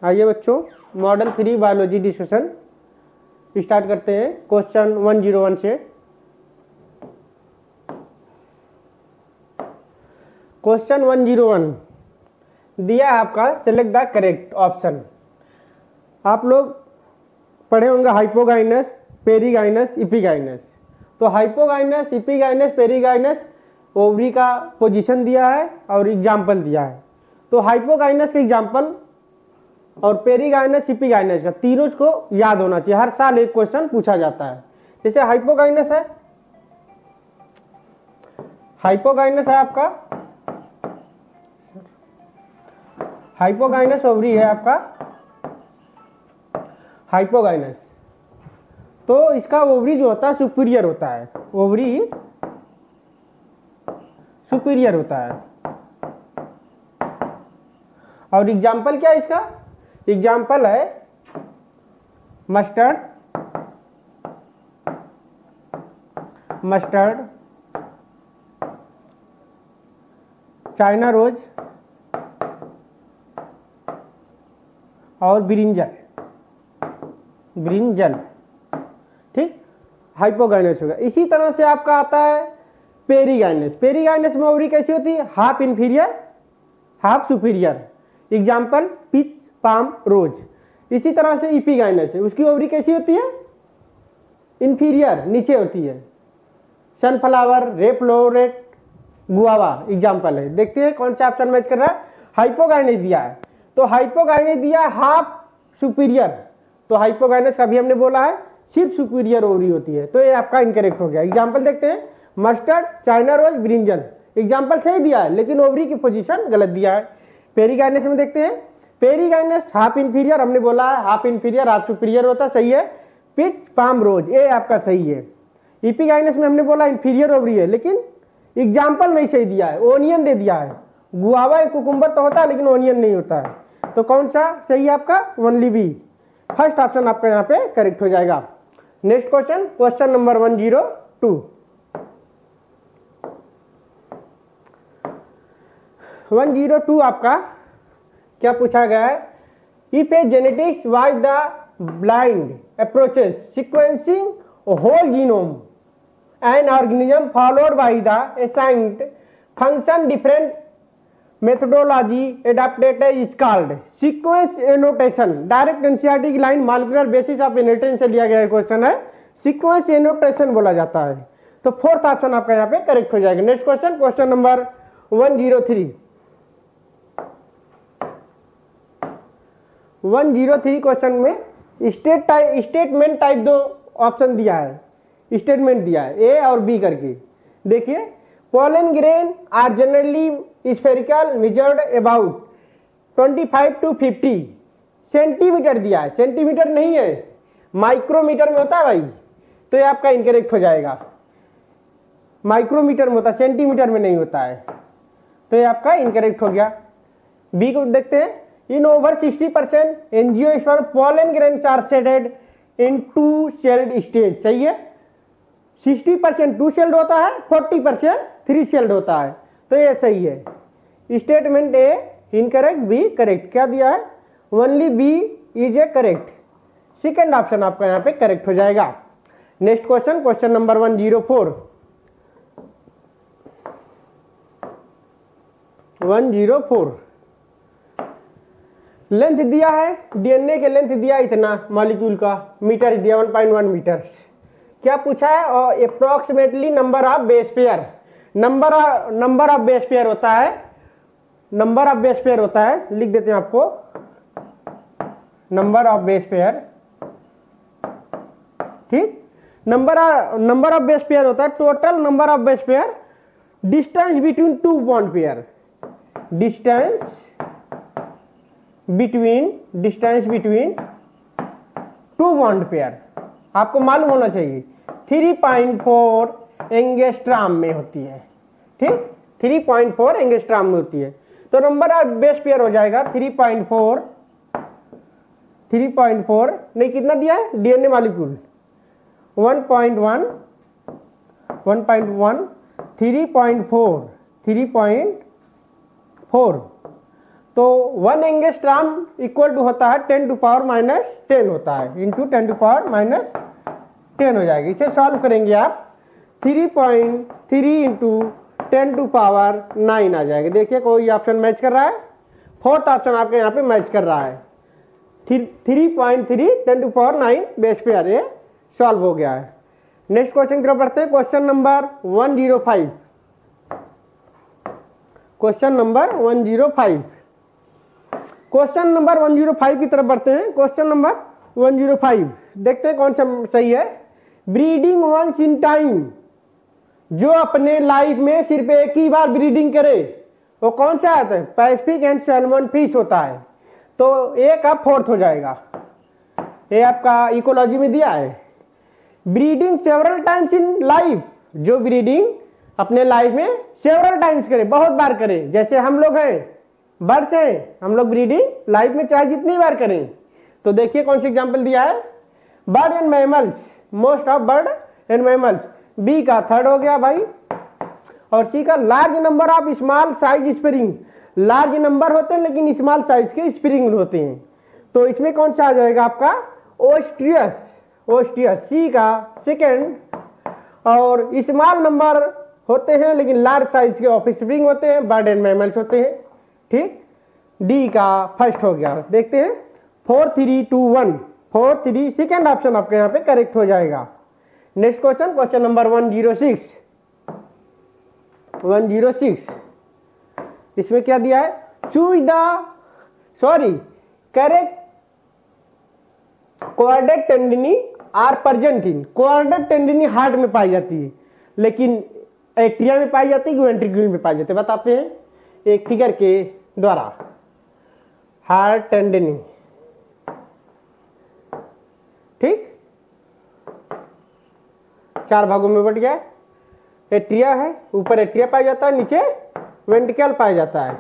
आइए बच्चों, model 3 biology discussion start करते हैं क्वेश्चन 101 से। क्वेश्चन 101 दिया है आपका, सेलेक्ट द करेक्ट ऑप्शन। आप लोग पढ़े होंगे हाइपोगाइनस, पेरीगाइनस, इपिगाइनस। तो हाइपोगाइनस, इपिगाइनस, पेरीगाइनस ओवरी का पोजीशन दिया है और एग्जाम्पल दिया है। तो हाइपोगाइनस का एग्जाम्पल और पेरीगाइनस, इपिगाइनस का तीनों को याद होना चाहिए। हर साल एक क्वेश्चन पूछा जाता है। जैसे हाइपोगाइनस है, हाइपोगाइनस है आपका, हाइपोगाइनस ओवरी है आपका हाइपोगाइनस। तो इसका ओवरी जो होता है सुपीरियर होता है, ओवरी सुपीरियर होता है। और एग्जाम्पल क्या है इसका? एग्जाम्पल है मस्टर्ड, मस्टर्ड, चाइना रोज और ब्रिंजल, ब्रिंजल। ठीक, हाइपोगाइनस होगा। इसी तरह से आपका आता है पेरीगाइनस। पेरीगाइनस में ओवरी कैसी होती है? Half inferior, half superior. Example peach, palm, rose. इसी तरह से इपिगाइनस है, उसकी ओवरी कैसी होती है? इंफीरियर, नीचे होती है। सनफ्लावर, रेपलोरेट, गुआवा एग्जाम्पल है। देखते हैं कौन सा ऑप्शन मैच कर रहा है। हाइपोगाइनस दिया है, तो हाइपोगाइनस दिया है हाफ सुपीरियर। तो हाइपोगाइनस का भी हमने बोला है सिर्फ सुपीरियर ओवरी होती है, तो ये आपका इनकरेक्ट हो गया। एग्जाम्पल देखते हैं, mustard, China rose, brinjal. Example सही दिया है लेकिन ओवरी की पोजीशन गलत दिया है। पेरीगाइनस में देखते हैं, पेरीगाइनस हाफ इंफीरियर, हमने बोला है हाफ इंफीरियर हाफ सुपीरियर होता, सही है। पिच, पाम, रोज, ये आपका सही है। इपिगाइनस में हमने बोला इंफीरियर ओवरी है लेकिन एग्जाम्पल नहीं सही दिया है, ओनियन दे दिया है। गुआवा एक कुकुम्बर तो होता है लेकिन ओनियन नहीं होता है। तो कौन सा सही है आपका? ओनली बी, फर्स्ट ऑप्शन आपका यहाँ पे करेक्ट हो जाएगा। Next question, question number 102। 102 आपका क्या पूछा गया है? If A genetics was the blind approaches sequencing whole genome an organism followed by the assigned function different methodology adapted is called sequence annotation। Direct NCERT की line molecular basis of inheritance से लिया गया question है, sequence annotation बोला जाता है। तो fourth option आपका यहाँ पे करेक्ट हो जाएगा। Next question, question number 103। 103 question में स्टेटमेंट टाइप दो ऑप्शन दिया है, स्टेटमेंट दिया है ए और बी करके। देखिए, pollen grain are generally spherical measured about 25 to 50 centimetre दिया है, सेंटीमीटर नहीं है, माइक्रोमीटर में होता है भाई। तो ये आपका इनकरेक्ट हो जाएगा, माइक्रोमीटर में होता है, सेंटीमीटर में नहीं होता है। तो ये आपका इनकरेक्ट हो गया। बी को देखते हैं, in over 60% angiosperm pollen grains are seeded in 2 celled stage. सही है, 60% 2 सेल्ड होता है, 40% 3 सेल्ड होता है। तो ये सही है। Statement A incorrect, B correct. क्या दिया है? Only B is A correct. Second option आपका यहाँ पे करेक्ट हो जाएगा। Next question, question number 104। 104 length दिया है, डीएनए के लेंथ दिया इतना, मॉलिक्यूल का मीटर दिया 1.1 मीटर। क्या पूछा है? और approximately number of base pair, number of base pair होता है, नंबर ऑफ बेस पेयर होता है, लिख देते हैं आपको, नंबर ऑफ बेस पेयर। ठीक, नंबर ऑफ बेस पेयर होता है total number of base pair, distance between 2 bond pair, distance between 2 bond pair. आपको मालूम होना चाहिए 3.4 एंगस्ट्रॉम में होती है। ठीक, 3.4 एंगस्ट्रॉम में होती है। तो नंबर ऑफ बेस पेयर हो जाएगा 3.4 नहीं, कितना दिया है डीएनए मॉलिक्यूल? 1.1 3.4 तो 1 एंगस्ट्रॉम इक्वल टू होता है 10⁻⁻10 होता है, इंटू 10⁻⁻10 हो जाएगी। इसे सॉल्व करेंगे आप 3.3 इंटू 10⁻9 आ जाएगा। देखिए कोई ऑप्शन मैच कर रहा है, फोर्थ ऑप्शन आपके यहाँ पे मैच कर रहा है। 3.3 10⁻9 बेस पे आ रहे हैं, सॉल्व हो गया है। नेक्स्ट क्वेश्चन की तरफ बढ़ते हैं, question number 105। Question number 105, question number 105 की तरफ बढ़ते हैं। क्वेश्चन नंबर 105 देखते हैं कौन सा सही है। ब्रीडिंग वंस इन टाइम, जो अपने लाइफ में सिर्फ एक ही बार ब्रीडिंग करे वो कौन सा आता है? पैसिफिक एंड सैल्मन फिश होता है। तो ए का फोर्थ हो जाएगा, ये आपका इकोलॉजी में दिया है। Breeding several times in life, जो ब्रीडिंग अपने लाइफ में सेवरल टाइम्स करे, बहुत बार करे, जैसे हम लोग हैं बर्ड्स हैं, हम लोग ब्रीडिंग लाइफ में चाहे जितनी बार करें। तो देखिए कौन सी एग्जांपल दिया है, bird and mammals, most of bird and mammals. B का थर्ड हो गया भाई, और सी का large number of small size spring. Large number होते हैं लेकिन स्मॉल साइज के स्प्रिंग होते हैं। तो इसमें कौन सा आ जाएगा आपका? ओस्ट्रियस, ओस्ट्रियस सी का सेकेंड। और स्मॉल नंबर होते हैं लेकिन लार्ज साइज के ऑफ स्प्रिंग होते हैं, बर्ड एंड मैमल्स होते हैं, ठीक। डी का फर्स्ट हो गया। देखते हैं 4 3 2 1, 4 3 सेकेंड ऑप्शन आपके यहाँ पे करेक्ट हो जाएगा। Next question, question number 106। 106 इसमें क्या दिया है? Choose the correct chordae tendineae are present in. Chordae tendineae heart में पाई जाती है, लेकिन एट्रिया में पाई जाती है, वेंट्रिक्यूल में पाई जाती है। बताते हैं एक फिगर के द्वारा। हार्ट टेंडिनी, ठीक, 4 भागों में बट गया। एट्रिया है, ऊपर एट्रिया पाया जाता है, नीचे वेंट्रिकल पाया जाता है।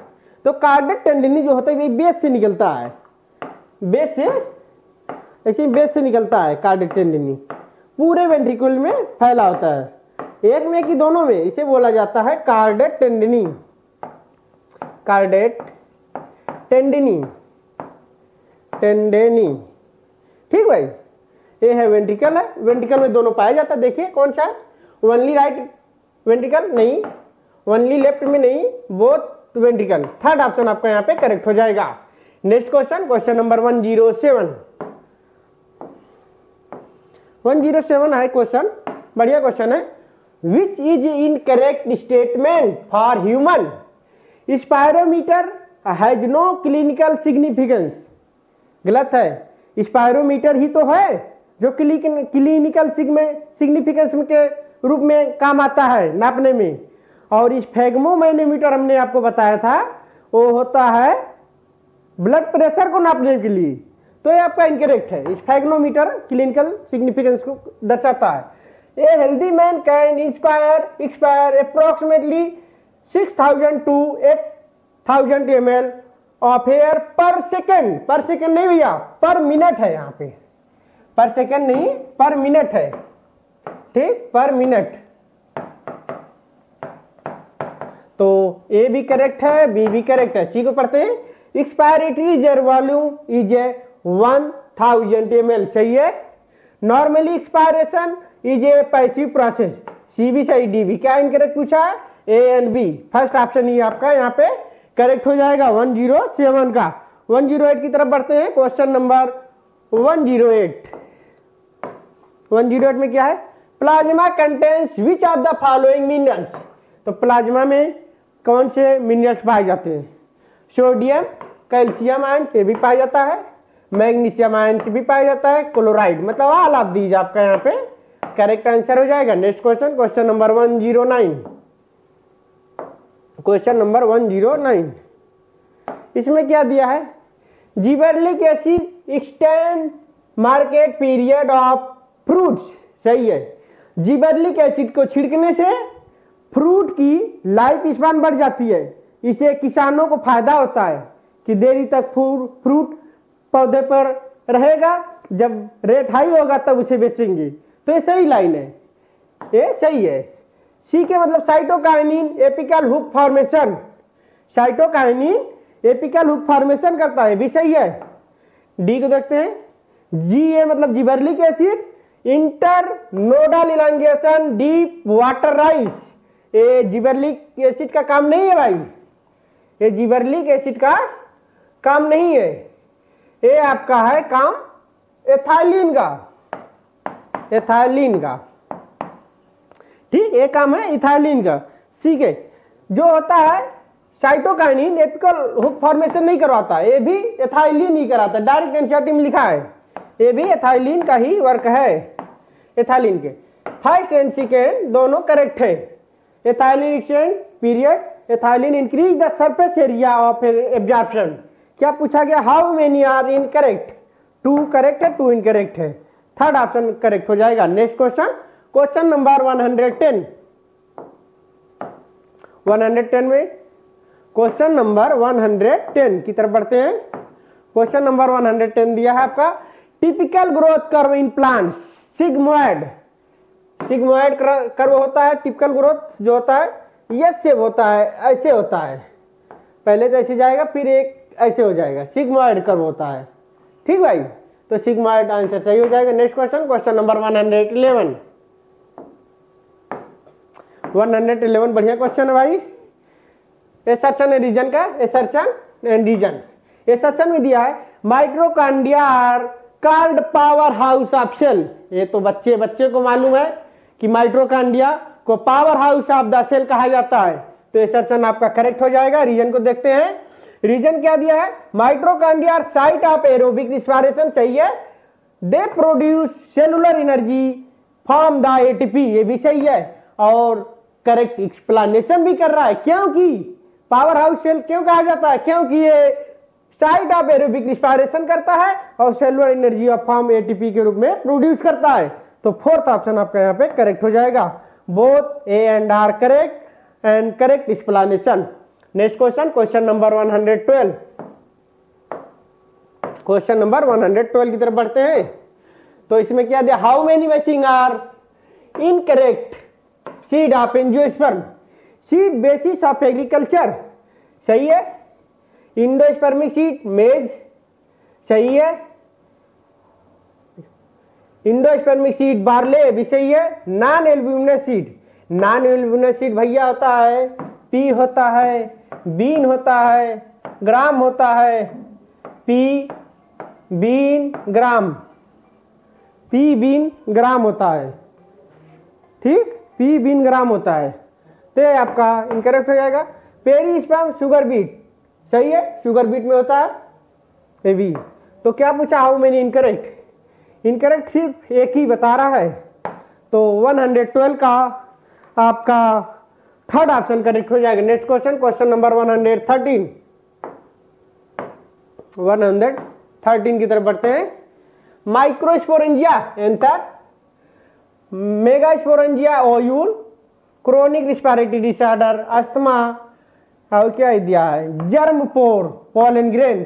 तो कार्डियक टेंडिनी जो होता है ये बेस से निकलता है, बेस से, ऐसे बेस से निकलता है। कार्डियक टेंडिनी पूरे वेंट्रिकल में फैला होता है, एक में कि दोनों में, इसे बोला जाता है कार्डियक टेंडिनी। कार्डियक टेंडिनी, टेंडिनी, ठीक भाई। ये है वेंट्रिकल, है वेंट्रिकल में दोनों पाया जाता है। देखिए कौन सा है? ओनली राइट वेंट्रिकल नहीं, ओनली लेफ्ट में नहीं, बोथ वेंट्रिकल। थर्ड ऑप्शन आपका यहाँ पे करेक्ट हो जाएगा। Next question, question number 107। 107 है क्वेश्चन, बढ़िया क्वेश्चन है। Which is incorrect statement for human? Spirometer has no clinical significance. गलत है, स्पायरोमीटर ही तो है जो क्लिनिकल सिग्निफिकेंस के रूप में काम आता है नापने में। और इस स्फेग्मोमैनोमीटर हमने आपको बताया था, वो होता है ब्लड प्रेशर को नापने के लिए। तो ये आपका इनकरेक्ट है। स्फेग्मोमीटर क्लिनिकल सिग्निफिकेंस को दर्शाता है। A healthy man can expire approximately 6000 to 8000 ml of air पर सेकेंड। पर सेकेंड नहीं भैया, पर मिनट है, यहाँ पे पर सेकेंड नहीं, पर मिनट है, ठीक, पर मिनट। तो ए भी करेक्ट है, बी भी करेक्ट है। सी को पढ़ते हैं। Expiratory reserve volume is 1000 ml, सही है। Normally expiration is a passive process, C भी सही, डी भी। क्या इनकरेक्ट पूछा है? A and B. First option ही आपका यहाँ पे करेक्ट हो जाएगा 107 का। 108 की तरफ बढ़ते हैं। Question number 108। 108 में क्या है? Plasma contains which of the following minerals. तो प्लाज्मा में कौन से मिनरल्स पाए जाते हैं? सोडियम, कैल्शियम आयन से भी पाया जाता है, मैग्नीशियम आयन से भी पाया जाता है, क्लोराइड। मतलब ऑल ऑफ दीज आपका यहाँ पे करेक्ट आंसर हो जाएगा। Next question, question number 109। Question number 109 इसमें क्या दिया है? Gibberellic acid extend market period of fruits, सही है। जिबरेलिक एसिड को छिड़कने से फ्रूट की लाइफ स्पान बढ़ जाती है। इससे किसानों को फायदा होता है कि देरी तक फ्रूट पौधे पर रहेगा, जब रेट हाई होगा तब उसे बेचेंगे। तो ये सही लाइन है, ये सही है। सी के मतलब cytokinin apical hook formation. Cytokinin apical hook formation करता है, भी सही है। डी को देखते हैं, जी मतलब gibberellic acid, inter nodal elongation, deep water rice. ये जिबरेलिक एसिड का काम नहीं है भाई, ये जिबरेलिक एसिड का काम नहीं है, ये आपका है काम एथाइलिन का, एथाइलिन का, ठीक, ये काम है इथाइलिन का। ठीक है, जो होता है साइटोकाइनिन एपिकल हुक फॉर्मेशन नहीं करवाता, ये भी एथाइलिन ही कराता है, डायरेक्ट एनसीईआरटी में लिखा है, ये भी एथाइलिन का ही वर्क है। एथाइलिन के फर्स्ट एंड सेकेंड दोनों करेक्ट है। Ethylene exchange period, ethylene increase the surface area of absorption. क्या पूछा गया, how many are incorrect, 2 correct है, 2 इनकरेक्ट है, थर्ड ऑप्शन करेक्ट हो जाएगा। Next question, question number 110। 110 में क्वेश्चन नंबर 110 की तरफ बढ़ते हैं। क्वेश्चन नंबर 110 दिया है आपका, typical growth curve in plants sigmoid. Sigmoid curve होता है, टिपिकल ग्रोथ जो होता है ये शेप होता है, ऐसे होता है, पहले तो ऐसे जाएगा फिर एक ऐसे हो जाएगा, सिग्मोइड कर्व होता है। ठीक भाई, तो सिग्मोइड आंसर सही हो जाएगा। Next question, question number 111। 111 बढ़िया क्वेश्चन है भाई। एसर्शन है रीजन का, एसर्शन एंड रीजन। एसर्शन में दिया है mitochondria are called power house of cell. ये तो बच्चे को मालूम है कि माइटोकॉन्ड्रिया को power house of the cell कहा जाता है, तो एसर्शन आपका करेक्ट हो जाएगा। रीजन को देखते हैं, रीजन क्या दिया है, mitochondria are site of aerobic respiration, सही है। They produce cellular energy from the ATP, ये भी सही है, और करेक्ट एक्सप्लेनेशन भी कर रहा है, क्योंकि पावर हाउस सेल क्यों कहा जाता है, क्योंकि ये साइट ऑफ एरोबिक रिस्पायरेशन करता है और cellular energy of form ATP के रूप में प्रोड्यूस करता है। तो फोर्थ ऑप्शन आपका यहाँ पे करेक्ट हो जाएगा। Both A and R correct and correct explanation. Next question, question number 112। Question number 112 की तरफ बढ़ते हैं। तो इसमें क्या दिया, how many matching are incorrect seed of angiosperm, seed basis of agriculture, सही है। इंडोस्पर्मिक सीड मेज, सही है। इंडोस्पर्मिक सीड बार्ले भी सही है। Non albuminous seed, non albuminous seed भैया होता है, पी होता है, बीन होता है, ग्राम होता है, pea bean gram, pea bean gram होता है, ठीक, पी बीन ग्राम होता है, तो आपका इनकरेक्ट हो जाएगा। पेरिस्पर्म शुगर बीट, सही है, शुगर बीट में होता है ये भी। तो क्या पूछा, हाउ मेनी इनकरेक्ट, इनकरेक्ट सिर्फ एक ही बता रहा है, तो 112 का आपका थर्ड ऑप्शन करेक्ट हो जाएगा। Next question, question number 113। 113 की तरफ बढ़ते हैं। Microsporangia anther, megasporangia ovule, chronic respiratory disorder, asthma, और क्या दिया है, जर्म पोर, पॉलन ग्रेन।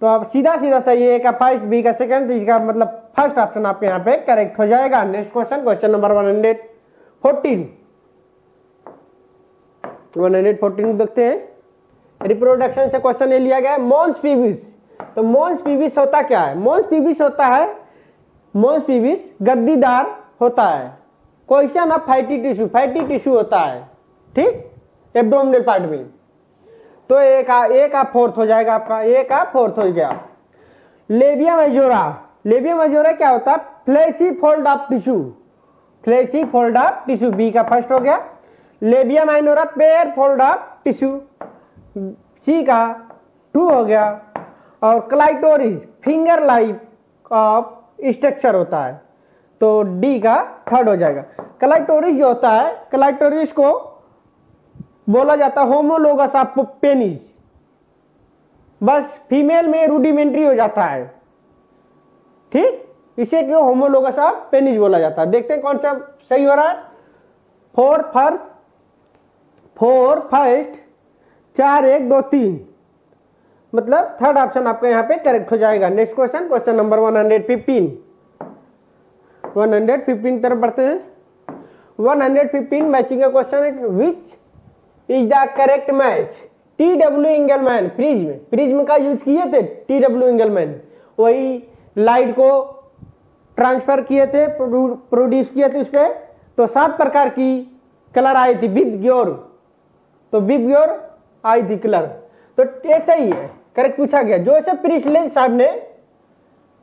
तो आप सीधा सही है, का फर्स्ट, बी का सेकंड, इसका मतलब फर्स्ट ऑप्शन आपके यहाँ पे करेक्ट हो जाएगा। Next question, question number 114। 114 देखते हैं। रिप्रोडक्शन से क्वेश्चन ये लिया गया है, मॉन्स पीविस। तो मॉन्स पीविस होता क्या है, मॉन्स पीविस होता है, मॉन्स पीविस गद्दीदार होता है, क्वेश्चन ऑफ फैटी टिश्यू होता है, ठीक, एब्डोमिनल पार्ट में। तो एक आप फोर्थ हो जाएगा आपका, एक आप फोर्थ हो गया। लेबिया मेजोरा, लेबिया मेजोरा क्या होता है, fleshy fold of tissue, fleshy fold of tissue, B का फर्स्ट हो गया। Labia minora paired fold of tissue, C का 2 हो गया। और clitoris finger like of structure होता है, तो डी का थर्ड हो जाएगा। क्लाइटोरिस जो होता है, क्लाइटोरिस को बोला जाता है होमोलोगस ऑफ पेनिस, बस फीमेल में रूडिमेंट्री हो जाता है, ठीक, इसे क्यों होमोलोगस ऑफ पेनिस बोला जाता है। देखते हैं कौन सा सही हो रहा है। 4 फर्स्ट, 4 1 2 3, मतलब थर्ड ऑप्शन आपका यहाँ पे करेक्ट हो जाएगा। Next question, question number 115। 115 तरफ बढ़ते हैं। 115 मैचिंग का क्वेश्चन है, which is the correct match, TW इंगलमैन prism का यूज किए थे। TW इंगलमैन वही लाइट को ट्रांसफर किए थे, प्रोड्यूस किए थे उस पर। तो 7 प्रकार की कलर आई थी विबग्योर, तो विबग्योर आई थी कलर। तो ऐसा ही है, करेक्ट पूछा गया। जोसेफ प्रिस्टले साहब ने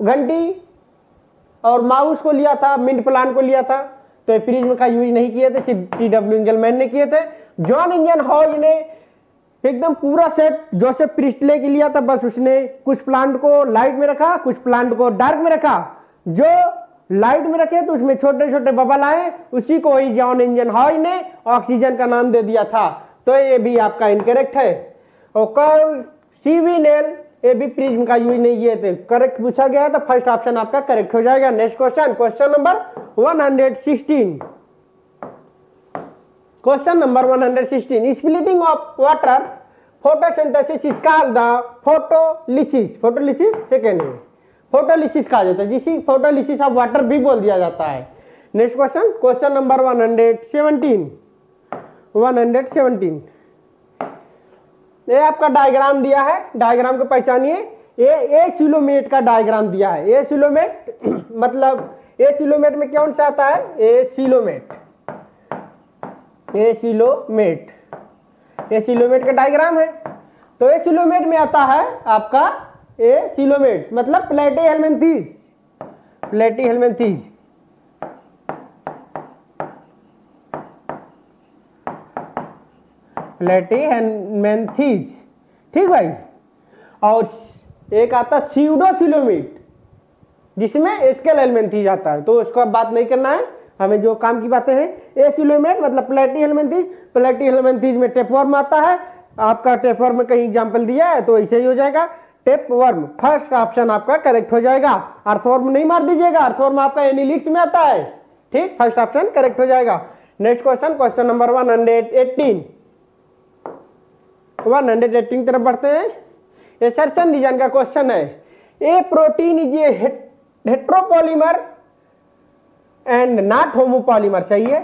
घंटी और माउस को लिया था, मिंट प्लांट को लिया था, तो प्रिज्म का यूज नहीं किए थे, सिर्फ TW इंगलमैन ने किए थे। जॉन इंजन हॉज ने एकदम पूरा सेट जोसेफ प्रिस्टले के लिया था, बस उसने कुछ प्लांट को लाइट में रखा, कुछ प्लांट को डार्क में रखा। जो लाइट में रखे तो उसमें छोटे छोटे बबल आए, उसी को ही जॉन इंजन हॉज ने ऑक्सीजन का नाम दे दिया था। तो ये भी आपका इनकरेक्ट है। और कार्ल सीवीनेल ये भी प्रिज्म का यूज नहीं किए थे, करेक्ट पूछा गया है, तो फर्स्ट ऑप्शन आपका करेक्ट हो जाएगा। Next question, question number 116। Question number 116, splitting of water photosynthesis is called the photolysis. Photolysis second है, फोटोलिसिस कहा जाता है, जिसे फोटोलिसिस ऑफ वाटर भी बोल दिया जाता है। Next question, question number 117। ये आपका डायग्राम दिया है, डायग्राम को पहचानिए। ये सिलोमेट का डायग्राम दिया है। ये सिलोमेट मतलब ये सिलोमेट में कौन सा आता है? ये सिलोमेट का डायग्राम है। तो ये सिलोमेट में आता है आपका ये सिलोमेट मतलब प्लेटीहेल्मिन्थेस। ठीक भाई। और एक आता स्यूडोसिलोमेट जिसमें स्केल हेल्मिन्थेस आता है, तो उसको अब बात नहीं करना है, हमें जो काम की बातें हैं। ए सिलोमेट मतलब प्लेटीहेल्मिन्थेस में टेपवर्म आता है। आपका टेपवर्म में कहीं एग्जांपल दिया है तो ऐसे ही हो जाएगा, टेपवर्म। फर्स्ट ऑप्शन आपका करेक्ट हो जाएगा। अर्थवर्म नहीं मार दीजिएगा, अर्थवर्म आपका एनीलिक्स में आता है। ठीक, फर्स्ट ऑप्शन करेक्ट हो जाएगा। नेक्स्ट क्वेश्चन, क्वेश्चन नंबर 118 तरफ बढ़ते हैं। ये सर्चन डिजाइन का क्वेश्चन है। A protein is a heteropolymer and not homopolymer. सही है।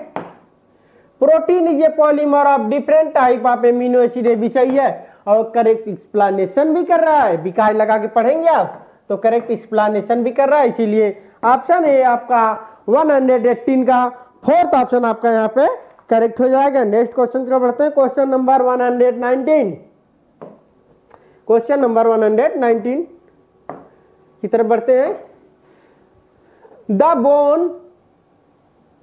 Protein is a polymer of different type of amino acid भी सही है। और करेक्ट एक्सप्लेनेशन भी कर रहा है, बिकाय लगा के पढ़ेंगे आप तो करेक्ट एक्सप्लेनेशन भी कर रहा है, इसीलिए ऑप्शन ए आपका 118 का फोर्थ ऑप्शन आपका यहाँ पे करेक्ट हो जाएगा। नेक्स्ट क्वेश्चन की तरफ बढ़ते हैं। क्वेश्चन नंबर 119 की तरफ बढ़ते हैं। The bone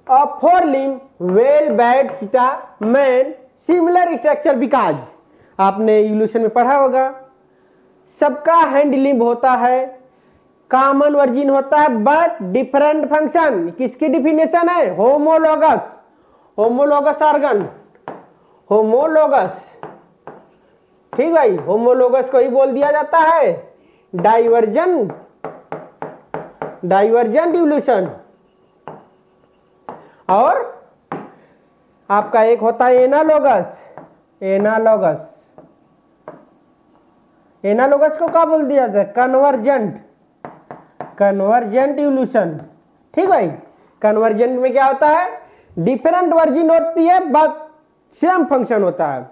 of four limb well bad चीता मैन सिमिलर स्ट्रक्चर बिकॉज। आपने इवोल्यूशन में पढ़ा होगा, सबका हैंड लिम्ब होता है, कॉमन वर्जिन होता है, बट डिफरेंट फंक्शन। किसकी डिफिनेशन है? Homologous organ, homologous. ठीक भाई, होमोलोगस को ही बोल दिया जाता है डाइवर्जेंट इवोल्यूशन। और आपका एक होता है एनालॉगस को क्या बोल दिया जाता है? Convergent evolution. ठीक भाई, कन्वर्जेंट में क्या होता है? डिफरेंट वर्जिन होती है बट सेम फंक्शन होता है।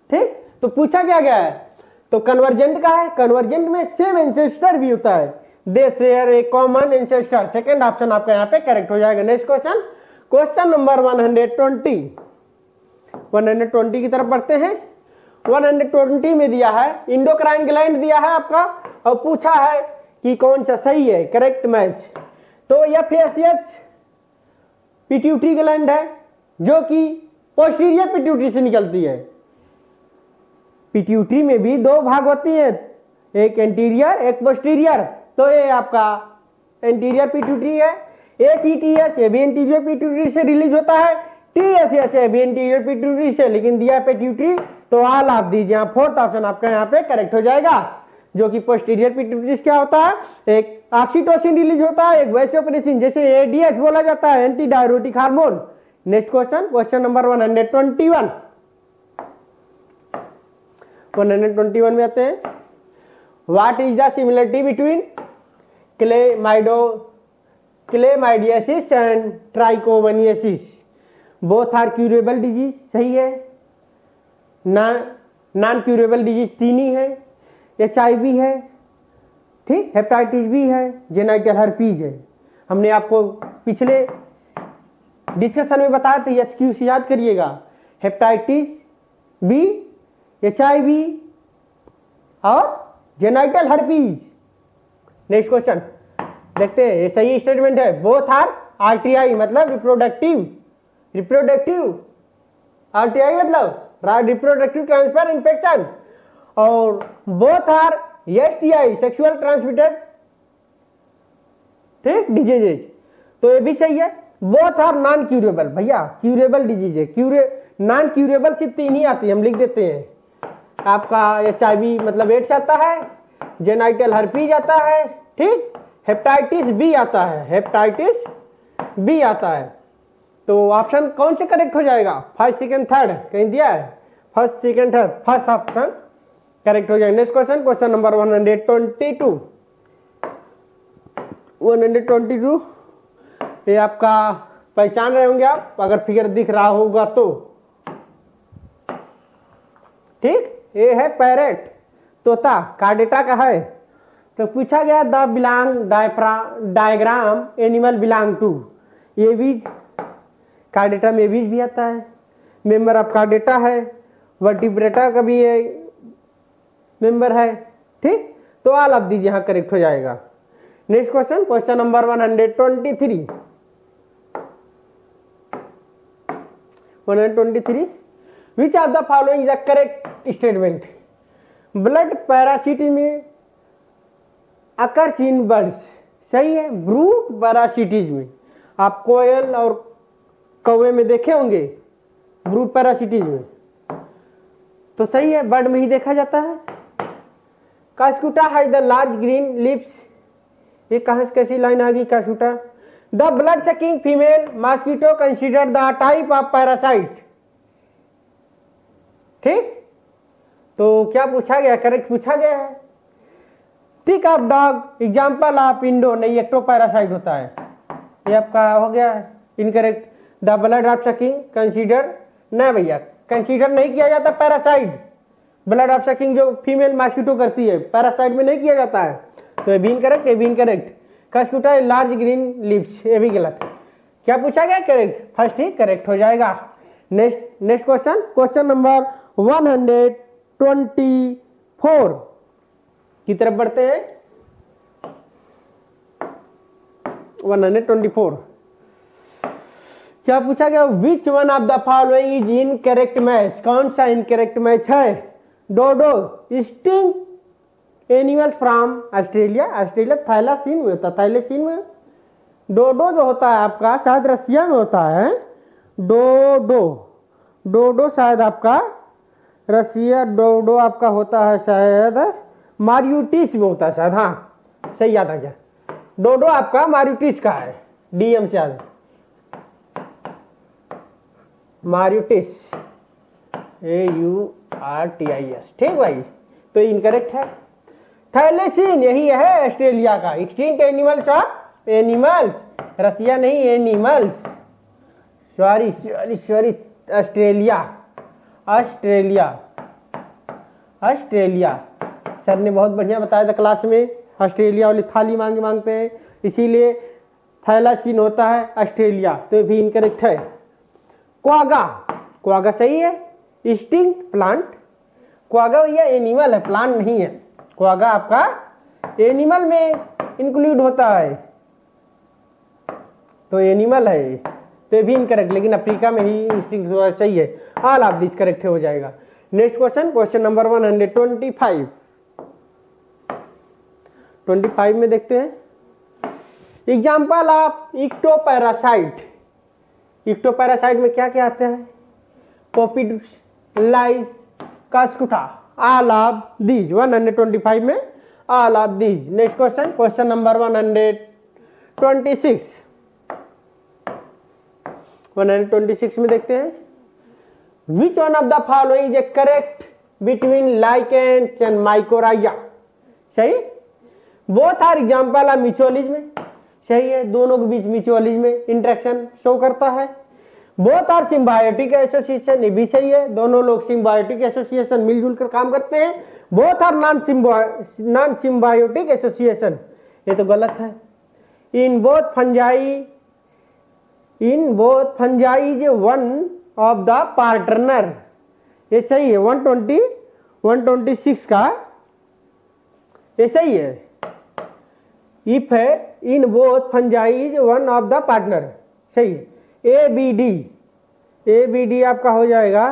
ठीक, तो पूछा क्या गया है? तो कन्वर्जेंट का है, कन्वर्जेंट में सेम एंसेस्टर भी होता है, दे शेयर ए कॉमन एंसेस्टर। सेकंड ऑप्शन आपका यहाँ पे करेक्ट हो जाएगा। नेक्स्ट क्वेश्चन, क्वेश्चन नंबर 120 की तरफ बढ़ते हैं। 120 में दिया है इंडोक्राइन ग्लैंड दिया है आपका, और पूछा है कि कौन सा सही है, करेक्ट मैच। तो FSH पिट्यूटरी ग्लैंड है जो कि पोस्टीरियर पिट्यूटरी से निकलती है। पिट्यूटरी में भी दो भाग होती है, एक एंटीरियर एक पोस्टीरियर। तो ये आपका एंटीरियर पिट्यूटरी है। ACTH ये भी एंटीरियर पिट्यूटरी से रिलीज होता है, TSH ये भी एंटीरियर पिट्यूटरी से, लेकिन दिया है पिट्यूटरी तो ऑल आप दीजिए। फोर्थ ऑप्शन आपका यहाँ पे करेक्ट हो जाएगा, जो कि पोस्टीरियर पिट्यूटरी क्या होता है? एक ऑक्सीटोसिन रिलीज होता है, एक वैसोप्रेसिन, जैसे ADH बोला जाता है, anti diuretic hormone. Next question, question number 121 में आते हैं। What is the similarity between chlamydiasis and trichomoniasis? Both are curable disease. सही है ना? नॉन क्यूरेबल डिजीज तीन ही है, HIV है, ठीक, हेपेटाइटिस बी है, जेनाइटल हर्पीज है। हमने आपको पिछले डिस्कशन में बताया था, HQ से याद करिएगा, हेपेटाइटिस बी, HIV और जेनाइटल हर्पीज। नेक्स्ट क्वेश्चन देखते हैं, ये सही स्टेटमेंट है। बोथ आर RTI मतलब रिप्रोडक्टिव RTI मतलब रिप्रोडक्टिव ट्रांसफर इन्फेक्शन, और both are STI sexual transmitted, ठीक, डिजीजेज। तो ये भी सही है। बोथ आर नॉन क्यूरेबल, भैया क्यूरेबल डिजीज है, नॉन क्यूरेबल सिर्फ तीन ही आती है, हम लिख देते हैं। आपका HIV मतलब एड्स आता है, जेनाइटल हर्पीज आता है, ठीक, हेपेटाइटिस बी आता है, हेपेटाइटिस बी आता है। तो ऑप्शन कौन से करेक्ट हो जाएगा? फर्स्ट सेकंड थर्ड कहीं दिया है, first second third, first option correct हो जाएगा। नेक्स्ट क्वेश्चन, क्वेश्चन नंबर 122 ये आपका पहचान रहे होंगे आप, अगर फिगर दिख रहा होगा तो, ठीक, ये है पैरेट, तोता, कार्डेटा का है। तो पूछा गया the belong diagram animal belong to, ये बीज कार्डेटा में बीज भी आता है, मेंबर ऑफ कार्डेटा है, वर्टिब्रेटा का भी है मेंबर है, ठीक। तो ऑल ऑफ दीज यहां करेक्ट हो जाएगा। Next question, question number 123 which of the following is the correct statement? Blood parasitism occurs in birds, सही है। ब्रूड पैरासिटिज्म आप कोयल और कौवे में देखे होंगे, ब्रूड पैरासिटिज्म, तो सही है, बर्ड में ही देखा जाता है। Cuscuta has the large green lips, ये कहां से कैसी लाइन आ गई Cuscuta? The blood sucking female mosquito consider the type of parasite, ठीक। तो क्या पूछा गया? करेक्ट पूछा गया है, ठीक। Of dog example of Indo, नहीं एक्टो पैरासाइट होता है, ये आपका हो गया incorrect. The blood of sucking consider, ना भैया कंसिडर नहीं किया जाता पैरासाइट, ब्लड ऑफ सकिंग जो फीमेल मॉस्किटो करती है पैरासाइट में नहीं किया जाता है, तो ये भी इनकरेक्ट, ये भी इनकरेक्ट। कास्कुटा लार्ज ग्रीन लिप्स, ये भी गलत। क्या पूछा गया? करेक्ट, फर्स्ट ही करेक्ट हो जाएगा। नेक्स्ट क्वेश्चन, क्वेश्चन नंबर 124 की तरफ बढ़ते हैं। 124 क्या पूछा गया? Which one of the following is incorrect match, कौन सा इनकरेक्ट मैच है? Dodo sting animal from Australia, Australia thylacine में होता है, थैलेसीन में। डोडो जो होता है आपका शायद रसिया में होता है, डोडो शायद आपका रसिया, डोडो आपका होता है शायद मार्यूटिस में होता है शायद, हाँ सही याद आ गया। डोडो आपका मार्यूटिस का है, DM से याद, मार्यूटिस, AURTIS, ठीक भाई। तो इनकरेक्ट है। थैलेसीन यही है ऑस्ट्रेलिया का, एक्सटिंक्ट एनिमल्स ऑफ एनिमल्स, रसिया नहीं एनिमल्स, सॉरी ऑस्ट्रेलिया। सर ने बहुत बढ़िया बताया था क्लास में, ऑस्ट्रेलिया वाली थाली मांगते हैं, इसीलिए थैलासीन होता है ऑस्ट्रेलिया, तो ये भी इनकरेक्ट है। क्वागा सही है, एक्सटिंक्ट प्लांट, क्वागा ये एनिमल है, प्लांट नहीं है। क्वागा आपका एनिमल में इंक्लूड होता है, तो एनिमल है, तो भी इनकरेक्ट, लेकिन अफ्रीका में ही इंस्टिंक्ट सही है। ऑल ऑफ दिस करेक्ट हो जाएगा। नेक्स्ट क्वेश्चन, क्वेश्चन नंबर 125 में देखते हैं। एग्जाम्पल ऑफ इक्टोपैरासाइट, इक्टोपैरासाइट में क्या क्या आते हैं? पोपिड, lice, Cuscuta, all of these. 125 में all of these. Next question, question number 126 में देखते हैं। Which one of the following is correct between lichens and mycorrhiza, सही। Both are example of mutualism, सही है, दोनों के बीच म्यूचुअलिज्म इंटरेक्शन शो करता है। बोथ आर सिम्बायोटिक एसोसिएशन, ये भी सही है, दोनों लोग सिम्बायोटिक एसोसिएशन मिलजुल कर काम करते हैं। Both are non symbiotic association, ये तो गलत है। In both fungi is one of the partner, ये सही है। 126 का ये सही है। If in both fungi is one of the partner, सही है। ABD आपका हो जाएगा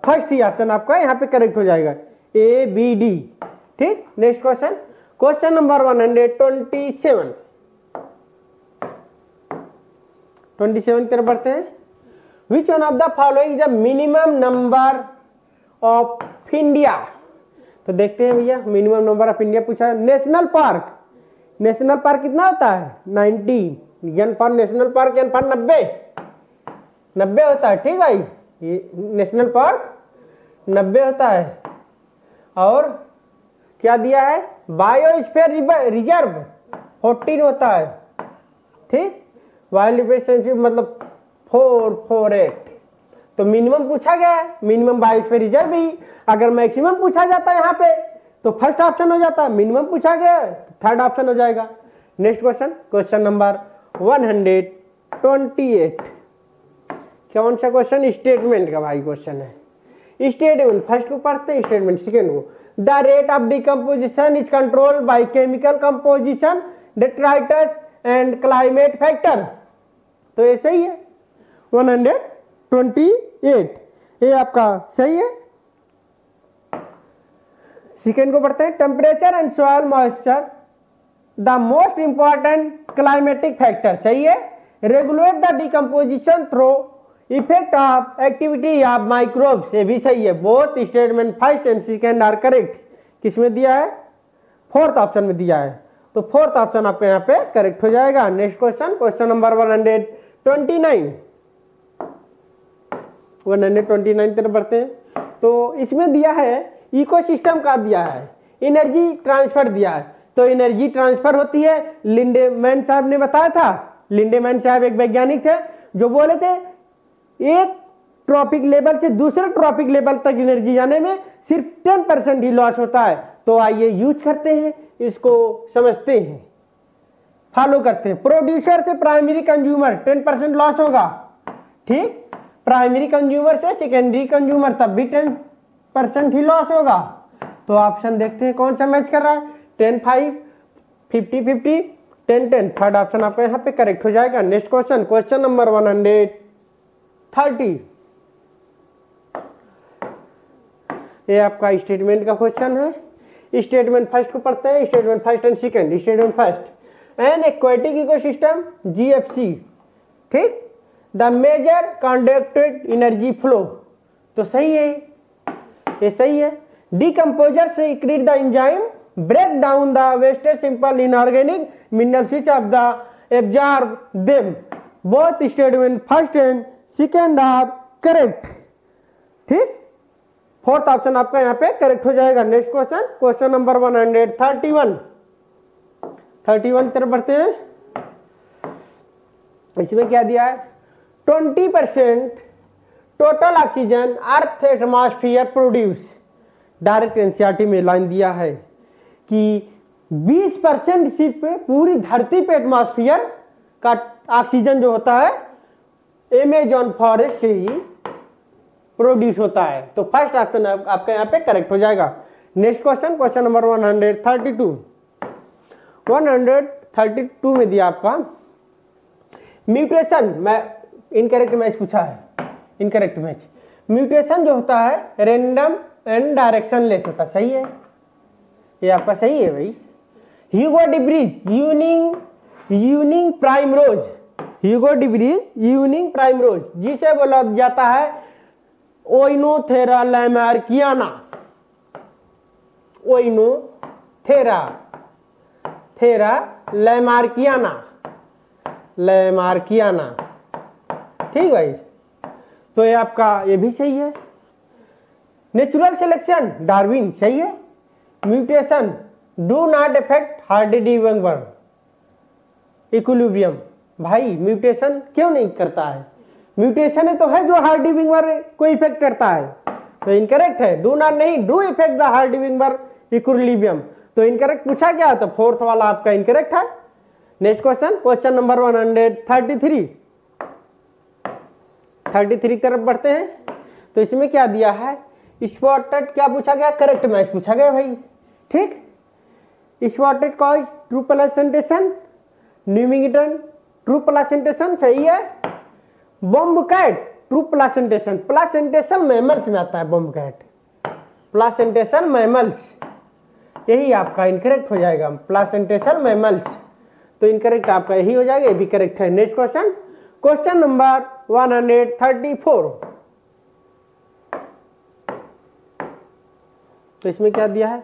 फर्स्ट ही ऑप्शन आपका यहाँ पे करेक्ट हो जाएगा, ABD। ठीक, नेक्स्ट क्वेश्चन, क्वेश्चन नंबर 127 की तरफ बढ़ते हैं। Which one of the following the minimum number of India, तो देखते हैं भैया, मिनिमम नंबर ऑफ इंडिया पूछा है। नेशनल पार्क कितना होता है? 90, N for national park, N for 90 होता है। ठीक है, ये नेशनल पार्क 90 होता है। और क्या दिया है? बायोस्फीयर रिजर्व 14 होता है। ठीक, वाइल्ड लाइफ सेंचुरी मतलब 448, तो मिनिमम पूछा गया है, मिनिमम बायोस्फीयर रिजर्व ही। अगर मैक्सिमम पूछा जाता है यहाँ पे तो फर्स्ट ऑप्शन हो जाता है, मिनिमम पूछा गया है तो थर्ड ऑप्शन हो जाएगा। नेक्स्ट क्वेश्चन, क्वेश्चन नंबर 128, कौन सा क्वेश्चन? स्टेटमेंट का भाई क्वेश्चन है। स्टेटमेंट फर्स्ट को पढ़ते हैं, स्टेटमेंट सेकेंड को। The rate of decomposition is controlled by chemical composition, detritus and climate factor, तो ये सही है। 128 ये आपका सही है। सेकेंड को पढ़ते हैं। Temperature and soil moisture the most important climatic factor, सही है। Regulate the decomposition through effect of activity of microbes, ये भी सही है। Both statement first and second are correct. किसमें दिया है? फोर्थ ऑप्शन में दिया है, तो फोर्थ ऑप्शन आपके यहाँ पे करेक्ट हो जाएगा। नेक्स्ट क्वेश्चन, क्वेश्चन नंबर 129 तरफ बढ़ते हैं। तो इसमें दिया है इकोसिस्टम का दिया है, एनर्जी ट्रांसफर दिया है। तो एनर्जी ट्रांसफर होती है, लिंडेमैन साहब ने बताया था। लिंडेमैन साहब एक वैज्ञानिक थे जो बोले थे एक ट्रॉपिक लेवल से दूसरे ट्रॉपिक लेवल तक एनर्जी जाने में सिर्फ 10% ही लॉस होता है। तो आइए यूज करते हैं, इसको समझते हैं, फॉलो करते हैं। प्रोड्यूसर से प्राइमरी कंज्यूमर 10% लॉस होगा। ठीक, प्राइमरी कंज्यूमर से सेकेंडरी कंज्यूमर तब भी 10% ही लॉस होगा। तो ऑप्शन देखते हैं कौन सा मैच कर रहा है। 10-5, 50-50, 10-10, थर्ड ऑप्शन आपका यहाँ पे करेक्ट हो जाएगा। नेक्स्ट क्वेश्चन, क्वेश्चन नंबर 130, ये आपका स्टेटमेंट का क्वेश्चन है। स्टेटमेंट फर्स्ट को पढ़ते हैं, statement first and second. Statement first, an aquatic ecosystem GFC, ठीक, the major conducted energy flow, तो सही है, ये सही है। डिकम्पोजर से secrete the enzyme break down the wasted simple inorganic minerals which of the absorb them. Both statement first and second are correct. ठीक, fourth option आपका यहाँ पे करेक्ट हो जाएगा। नेक्स्ट क्वेश्चन, क्वेश्चन नंबर 131 तरफ बढ़ते हैं। इसमें क्या दिया है? 20% total oxygen earth atmosphere produce, direct NCERT में लाइन दिया है कि 20% सिर्फ पूरी धरती पे एटमॉस्फेयर का ऑक्सीजन जो होता है अमेज़न फॉरेस्ट से ही प्रोड्यूस होता है। तो फर्स्ट ऑप्शन आपका यहाँ पे करेक्ट हो जाएगा। नेक्स्ट क्वेश्चन, क्वेश्चन नंबर 132 में दिया आपका म्यूटेशन, मैं इनकरेक्ट मैच पूछा है। इनकरेक्ट मैच, म्यूटेशन जो होता है रैंडम एंड डायरेक्शनलेस होता है, सही है, ये आपका सही है भाई। ह्यूगो डिब्रीज यूनिंग प्राइमरोज, ह्यूगो डिब्रीज यूनिंग प्राइमरोज जिसे बोला जाता है ओइनोथेरा लैमार्कियाना, ओइनोथेरा लैमार्कियाना, ठीक भाई। तो ये आपका ये भी सही है। नेचुरल सिलेक्शन डार्विन, सही है। Mutation do not affect Hardy-weber equilibrium, भाई म्यूटेशन क्यों नहीं करता है? म्यूटेशन है तो है जो हार्डी विंगर को इफेक्ट करता है, तो इनकरेक्ट है। डू नॉट नहीं, do effect the Hardy winger equilibrium, तो इनकरेक्ट पूछा गया, तो फोर्थ वाला आपका इनकरेक्ट है। नेक्स्ट क्वेश्चन, क्वेश्चन नंबर 133 की तरफ बढ़ते हैं। तो इसमें क्या दिया है, स्पॉटेड क्या पूछा गया, करेक्ट मैच पूछा गया भाई। ठीक, स्पॉटेड कॉज ट्रू प्लेसेंटेशन, न्यूमिंगटन ट्रू प्लेसेंटेशन सही है। Wombat true placentation, placentation mammals में आता है बॉम्ब कैट, प्लेसेंटेशन मैमल्स, यही आपका इनकरेक्ट हो जाएगा, प्लेसेंटेशन मैमल्स, तो इनकरेक्ट आपका यही हो जाएगा, ये भी करेक्ट है। Next question, question number 134। तो इसमें क्या दिया है,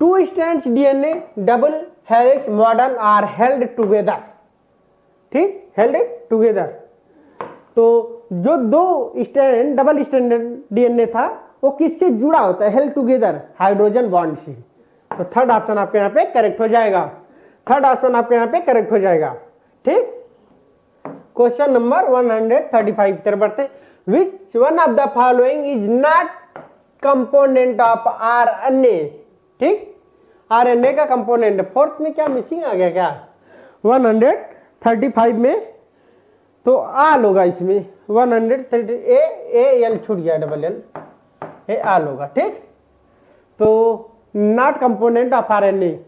2 strands DNA double helix model are held together. ठीक, हेल्ड टुगेदर, तो जो 2 स्ट्रैंड डबल स्ट्रैंडेड डीएनए था वो किससे जुड़ा होता है, हेल्ड टुगेदर, हाइड्रोजन बॉन्ड से। तो थर्ड ऑप्शन आपके यहाँ पे करेक्ट हो जाएगा, थर्ड ऑप्शन आपके यहाँ पे करेक्ट हो जाएगा। ठीक, क्वेश्चन नंबर 135 की तरफ बढ़ते, विच one of the following is not component of RNA. ठीक, आरएनए का कंपोनेंट, फोर्थ में क्या मिसिंग आ गया क्या, 135 में तो आल होगा, इसमें 130 ए एल छूट गया, डबल एल ए आल होगा। ठीक, तो नॉट कंपोनेंट ऑफ आरएनए,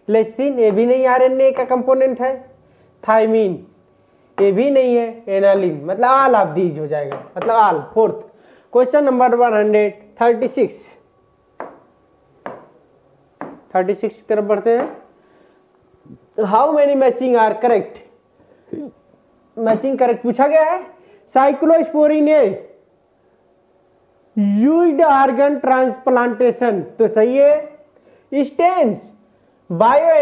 लेस्टीन ये भी नहीं आरएनए का कंपोनेंट है, थायमीन ये भी नहीं है, एनालिन, मतलब आल ऑफ दीज हो जाएगा, मतलब आल। फोर्थ क्वेश्चन नंबर 136 की तरफ बढ़ते हैं। How many matching are correct, matching correct पूछा गया है। Cyclosporin A used organ transplantation, तो सही है। स्टेन्स बायो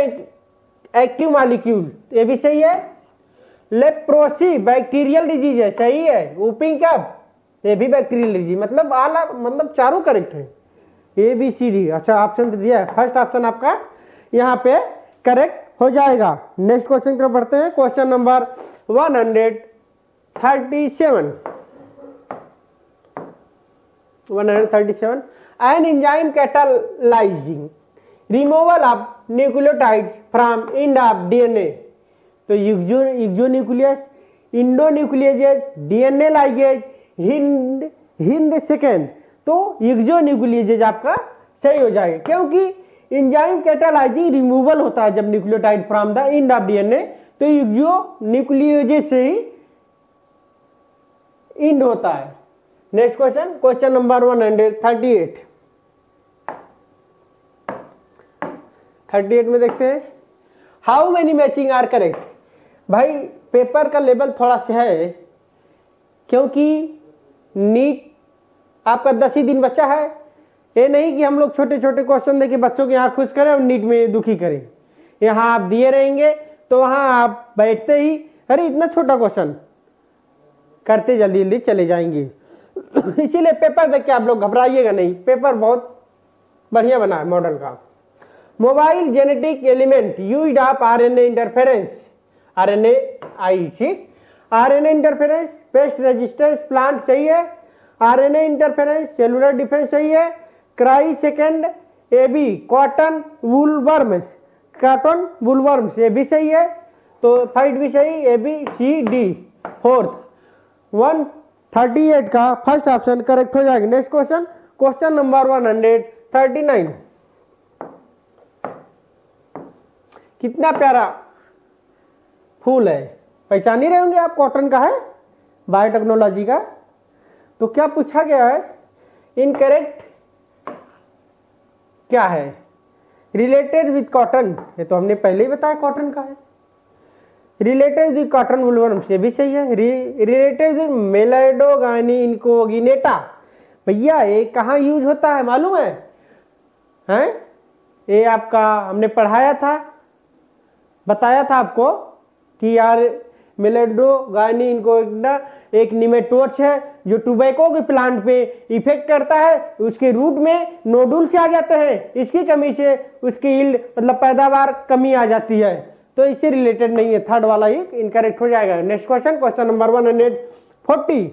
एक्टिव मॉलिक्यूल, ये भी सही है। लेप्रोसी बैक्टीरियल डिजीज है, सही है। वूपिंग कैप ये भी बैक्टीरियल डिजीज, मतलब आल मतलब चारों करेक्ट है, ए बी सी डी। अच्छा ऑप्शन तो दिया है, फर्स्ट ऑप्शन आपका यहाँ पे करेक्ट हो जाएगा। नेक्स्ट क्वेश्चन की तरफ बढ़ते हैं, question number 137 an enzyme catalysing removal of nucleotides from end of DNA, तो exonuclease, endonucleases, DNA ligase, Hind second, तो एक्सोन्यूक्लियेजेज आपका सही हो जाएगा, क्योंकि एंजाइम कैटालाइजिंग रिमूवल होता है जब nucleotide from the end of DNA, तो एक्सोन्यूक्लियेजेज से ही इंड होता है। नेक्स्ट क्वेश्चन, क्वेश्चन नंबर 138 में देखते हैं, how many matching are correct. भाई पेपर का लेवल थोड़ा सा है, क्योंकि नीट आपका 10 ही दिन बचा है, ये नहीं कि हम लोग छोटे छोटे क्वेश्चन देके बच्चों के यहाँ खुश करें और नीट में दुखी करें। यहाँ आप दिए रहेंगे तो वहां आप बैठते ही अरे इतना छोटा क्वेश्चन करते जल्दी जल्दी चले जाएंगे। इसीलिए पेपर देख के आप लोग घबराइएगा नहीं, पेपर बहुत बढ़िया बना है मॉडल का। Mobile genetic element used of RNA interference, RNA i, ठीक। RNA interference pest resistance plant सही है। आरएनए इंटरफेरेंस सेलुलर डिफेंस सही है। Cry second AB cotton bollworms, cotton bollworms ये भी सही है, तो फाइट भी सही, A B C D. Fourth 138 का फर्स्ट ऑप्शन करेक्ट हो जाएगा। नेक्स्ट क्वेश्चन, क्वेश्चन नंबर 139, कितना प्यारा फूल है, पहचान ही रहे होंगे आप, कॉटन का है, बायोटेक्नोलॉजी का। तो क्या पूछा गया है, इनकरेक्ट क्या है, रिलेटेड विथ कॉटन, ये तो हमने पहले ही बताया कॉटन का है। रिलेटेड विथ कॉटन वुलवर्म ये भी सही है। रिलेटेड विथ मेलाडोगानी इनकोगिनेटा, भैया ये कहाँ यूज होता है मालूम है? हैं? ये आपका हमने पढ़ाया था, बताया था आपको कि यार मेलाडोगानी इनकोगिनेटा एक निमेटोड्स है जो टोबैको के प्लांट पे इफेक्ट करता है, उसके रूट में नोडुल से आ जाते हैं, इसकी कमी से उसकी यील्ड मतलब पैदावार कमी आ जाती है, तो इससे रिलेटेड नहीं है। थर्ड वाला ही इनकरेक्ट हो जाएगा। Next question, question number 40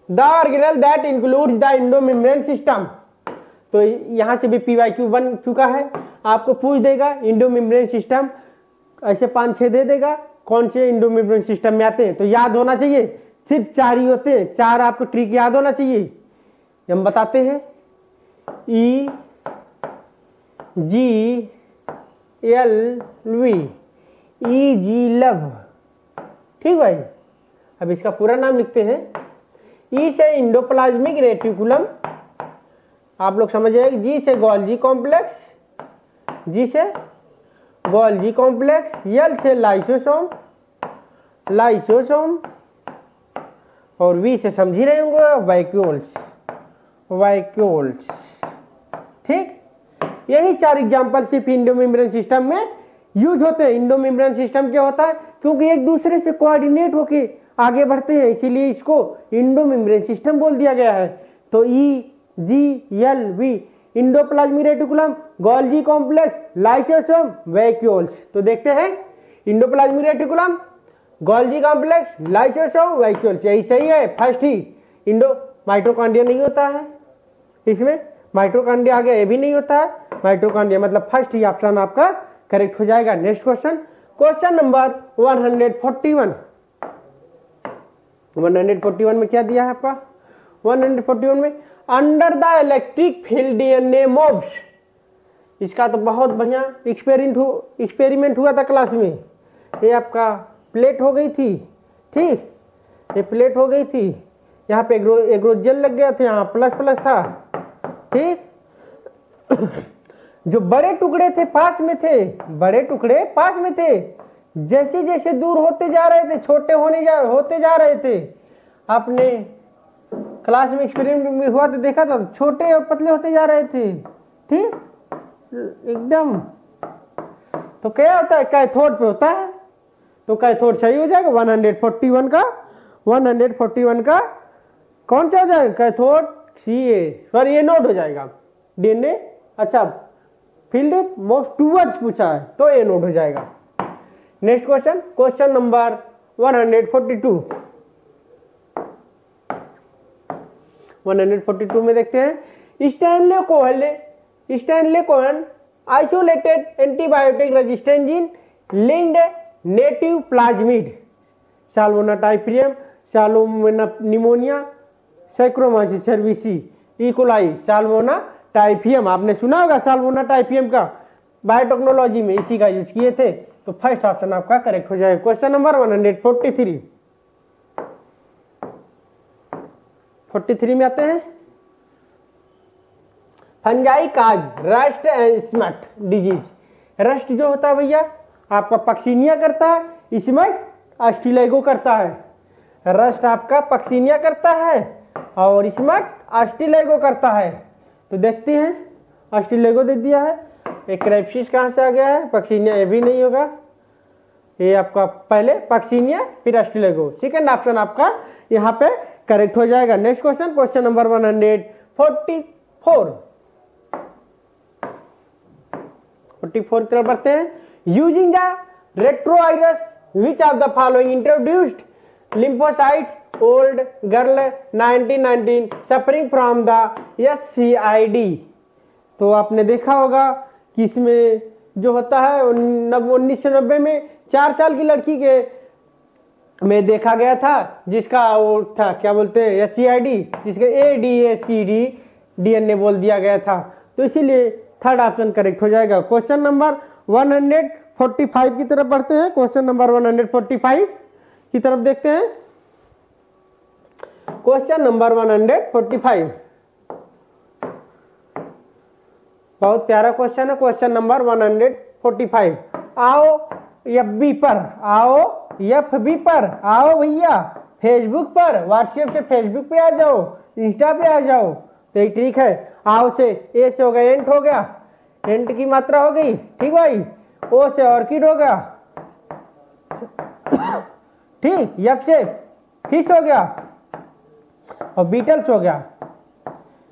the organelle that includes the endomembrane system. तो यहां से भी PYQ बन चुका है, आपको पूछ देगा इंडोमेम्ब्रेन सिस्टम, ऐसे 5-6 दे देगा कौन से इंडोमेम्ब्रेन सिस्टम में आते हैं, तो याद होना चाहिए, सिर्फ 4 ही होते हैं, 4 आपको ट्रिक याद होना चाहिए। हम बताते हैं EGLV, EG-LV, ठीक भाई। अब इसका पूरा नाम लिखते हैं। ई से इंडोप्लाज्मिक रेटिकुलम, आप लोग समझ जाएंगे। जी से गोल्जी कॉम्प्लेक्स, जी से गोल्जी कॉम्प्लेक्स, यल से लाइसोसोम, लाइसोसोम, और वी से समझ ही रहे होंगे वैक्यूल्स, वैक्यूल्स, ठीक। यही 4 एग्जाम्पल सिर्फ इंडोमेम्ब्रेन सिस्टम में यूज होते हैं। इंडोमेम्ब्रेन सिस्टम क्या होता है, क्योंकि एक दूसरे से कोऑर्डिनेट होके आगे बढ़ते हैं, इसीलिए इसको इंडोमेम्ब्रेन सिस्टम बोल दिया गया है। तो EGLV, endoplasmic reticulum, Golgi complex, lysosome, vacuoles. तो देखते हैं endoplasmic reticulum, Golgi complex, lysosome, vacuoles, यही सही है। फर्स्ट ही माइटोकॉन्ड्रिया नहीं होता है इसमें, माइटोकॉन्ड्रिया आगे ये भी नहीं होता है, माइटोकॉन्ड्रिया मतलब फर्स्ट ही ऑप्शन आपका करेक्ट हो जाएगा। Next question, question number 141। 141 में क्या दिया है आपका, 141 में under the electric field DNA moves. इसका तो बहुत बढ़िया एक्सपेरिमेंट हुआ था क्लास में। ये आपका प्लेट हो गई थी, ठीक, ये प्लेट हो गई थी, यहाँ पे एग्रोजेल लग गया था, यहाँ प्लस प्लस था, ठीक। जो बड़े टुकड़े थे पास में थे, बड़े टुकड़े पास में थे, जैसे जैसे दूर होते जा रहे थे छोटे होते जा रहे थे। आपने क्लास में एक्सपेरिमेंट में हुआ तो देखा था, छोटे और पतले होते जा रहे थे, ठीक, एकदम। तो क्या होता है, कैथोड पे होता है, तो कैथोड सही हो जाएगा। 141 का कौन सा हो जाएगा, कैथोड CA, सॉरी एनोड हो जाएगा। DNA, अच्छा फील्ड मोस्ट टूवर्ड्स पूछा है तो एनोड हो जाएगा। Next question, question number 142। 142 में देखते हैं Stanley Cohen isolated antibiotic resistant gene linked native plasmid, Salmonella typhimurium, Salmonella pneumonia, Saccharomyces cerevisiae, E coli, Salmonella typhimurium. आपने सुना होगा साल्मोना टाइफियम का, बायोटेक्नोलॉजी में इसी का यूज किए थे। तो फर्स्ट ऑप्शन आपका करेक्ट हो जाएगा। क्वेश्चन नंबर 143 में आते हैं, fungi cause rust and smut disease. Rust जो होता है भैया आपका पक्सीनिया करता है, स्मट अस्टिलेगो करता है। रस्ट आपका पक्सीनिया करता है और स्मट अस्टिलेगो करता है। तो देखते हैं, अस्टिलेगो दे दिया है, एक क्रेप्सिस कहां से आ गया है, पक्सीनिया ये भी नहीं होगा, ये आपका पहले पक्सीनिया फिर अस्टिलेगो, सेकंड ऑप्शन आपका यहाँ पे करेक्ट हो जाएगा। नेक्स्ट क्वेश्चन, क्वेश्चन नंबर 144 की तरफ बढ़ते हैं। Using the retrovirus which of the following introduced lymphocytes old girl 1919 suffering from the SCID। तो आपने देखा होगा कि इसमें जो होता है 1990 में 4 साल की लड़की के में देखा गया था, जिसका वो था क्या बोलते हैं SCID, जिसके ADACD DNA बोल दिया गया था। तो इसीलिए थर्ड ऑप्शन करेक्ट हो जाएगा। क्वेश्चन नंबर 145 की तरफ बढ़ते हैं। क्वेश्चन नंबर 145 की तरफ देखते हैं। क्वेश्चन नंबर 145 बहुत प्यारा क्वेश्चन है। क्वेश्चन नंबर 145, आओ FB पर, आओ FB पर, आओ भैया फेसबुक पर, व्हाट्सएप से फेसबुक पे आ जाओ, इंस्टा पे आ जाओ। तो ठीक है, आओ से ए से हो गया एंट हो गया, एंट की मात्रा हो गई, ठीक भाई। ओ से ऑर्किड हो गया, ठीक। एफ से फिश हो गया और बीटल्स हो गया,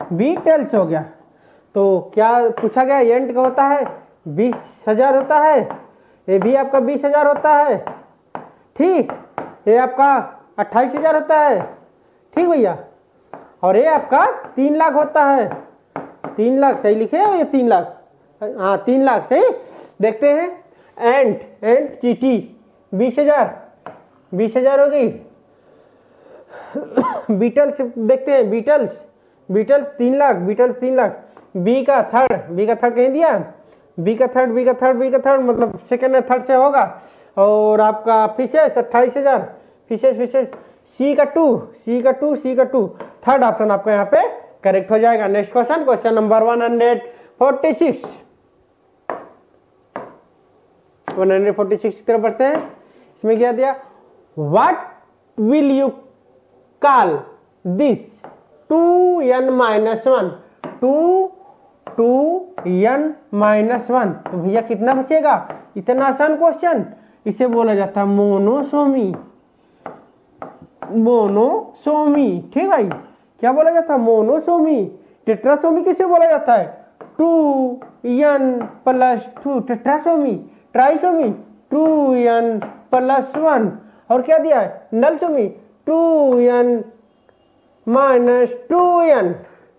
बीटल्स हो गया। तो क्या पूछा गया, एंट का होता है 20,000 होता है, ये भी आपका 20,000 होता है, ठीक। ये आपका 28,000 होता है, ठीक भैया। और ये आपका 3 लाख होता है, 3 लाख सही लिखे हो, ये 3 लाख, हाँ 3 लाख सही। देखते हैं एंड चीटी 20,000, 20,000 हो गई। बीटल्स देखते हैं, beetles 3 lakh, beetles 3 lakh. B का थर्ड कहीं दिया, बी का थर्ड मतलब सेकंड या थर्ड से होगा। और आपका फिशेस 28,000, फिशेस। सी का टू, थर्ड ऑप्शन आपका यहाँ पे करेक्ट हो जाएगा। नेक्स्ट क्वेश्चन नंबर 146 की तरफ बढ़ते हैं। इसमें क्या दिया, what will you call this 2n-1, 2n-1, तो भैया कितना बचेगा? इतना आसान क्वेश्चन, इसे बोला जाता है मोनोसोमी, ठीक भाई। क्या बोला जाता है? मोनोसोमी। टेट्रासोमी किसे बोला जाता है? 2n+2, tetrasomy. Trisomy 2n+1। और क्या दिया है? नलसोमी 2n-2n,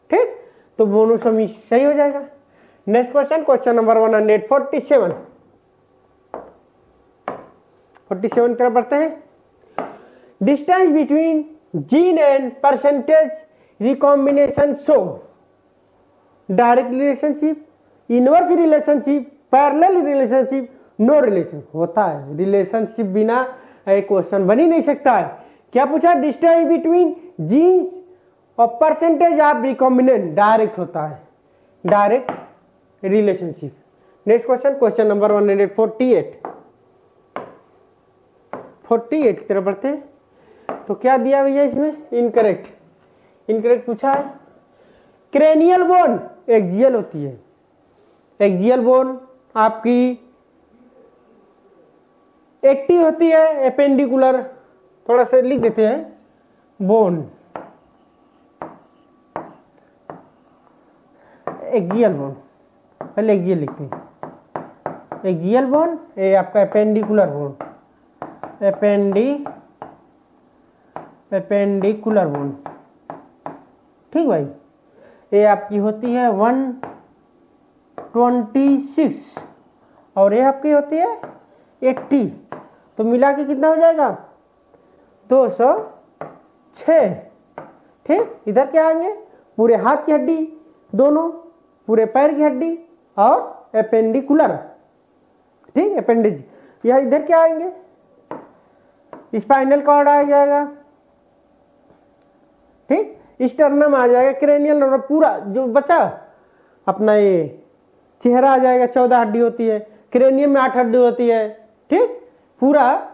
ठीक। तो मोनोसोमी सही हो जाएगा। नेक्स्ट क्वेश्चन नंबर 147 की तरफ बढ़ते हैं। Distance between gene and percentage recombination show direct relationship, inverse relationship, parallel relationship, no relation होता है। रिलेशनशिप बिना एक क्वेश्चन बन ही नहीं सकता है। क्या पूछा? डिस्टेंस बिटवीन जीन्स और परसेंटेज ऑफ रिकॉम्बिनेंट डायरेक्ट होता है, direct relationship. Next question number 148 की तरफ बढ़ते हैं। तो क्या दिया भैया इसमें? इनकरेक्ट पूछा है। क्रेनियल बोन एक्सियल होती है, एक्सियल बोन आपकी 80 होती है, एपेंडिकुलर थोड़ा सा लिख देते हैं, बोन एक्सियल बोन, पहले एक्सियल लिखते हैं। एक्सियल बोन ये आपका एपेंडिकुलर बोन, एपेंडिकुलर बोन, ठीक भाई। ये आपकी होती है 126 और ये आपकी होती है 80, तो मिला के कितना हो जाएगा? 206, ठीक। इधर क्या आएंगे? पूरे हाथ की हड्डी दोनों, पूरे पैर की हड्डी और एपेंडिकुलर, ठीक, अपेंडिज। या इधर क्या आएंगे? स्पाइनल कॉर्ड आ जाएगा, ठीक, स्टर्नम आ जाएगा, क्रेनियल नर्व, पूरा जो बचा अपना ये चेहरा आ जाएगा। 14 हड्डी होती है, क्रेनियम में 8 हड्डी होती है, ठीक, पूरा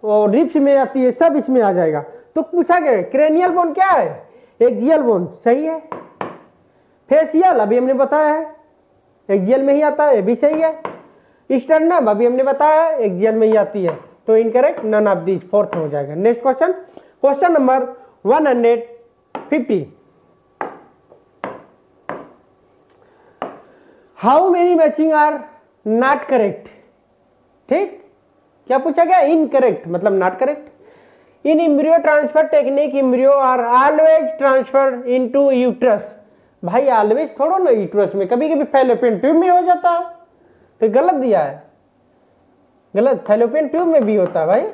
और रिब्स में आती है, सब इसमें आ जाएगा। तो पूछा गया क्रेनियल बोन क्या है? एक्सियल बोन सही है। फेसियल अभी हमने बताया है, एक्सियल में ही आता है, भी सही है। स्टर्नम अभी हमने बताया है, एक्सियल में ही आती है। तो incorrect, none of this, fourth हो जाएगा। Next question number 150। How many matching are not correct, ठीक। क्या पूछा गया? इनकरेक्ट मतलब not correct. In embryo transfer technique embryo are always transfer into uterus. भाई ऑलवेज थोड़ा ना यूट्रस में, कभी कभी फैलोपियन ट्यूब में हो जाता है, तो गलत दिया है, गलत। फैलोपियन ट्यूब में भी होता है भाई,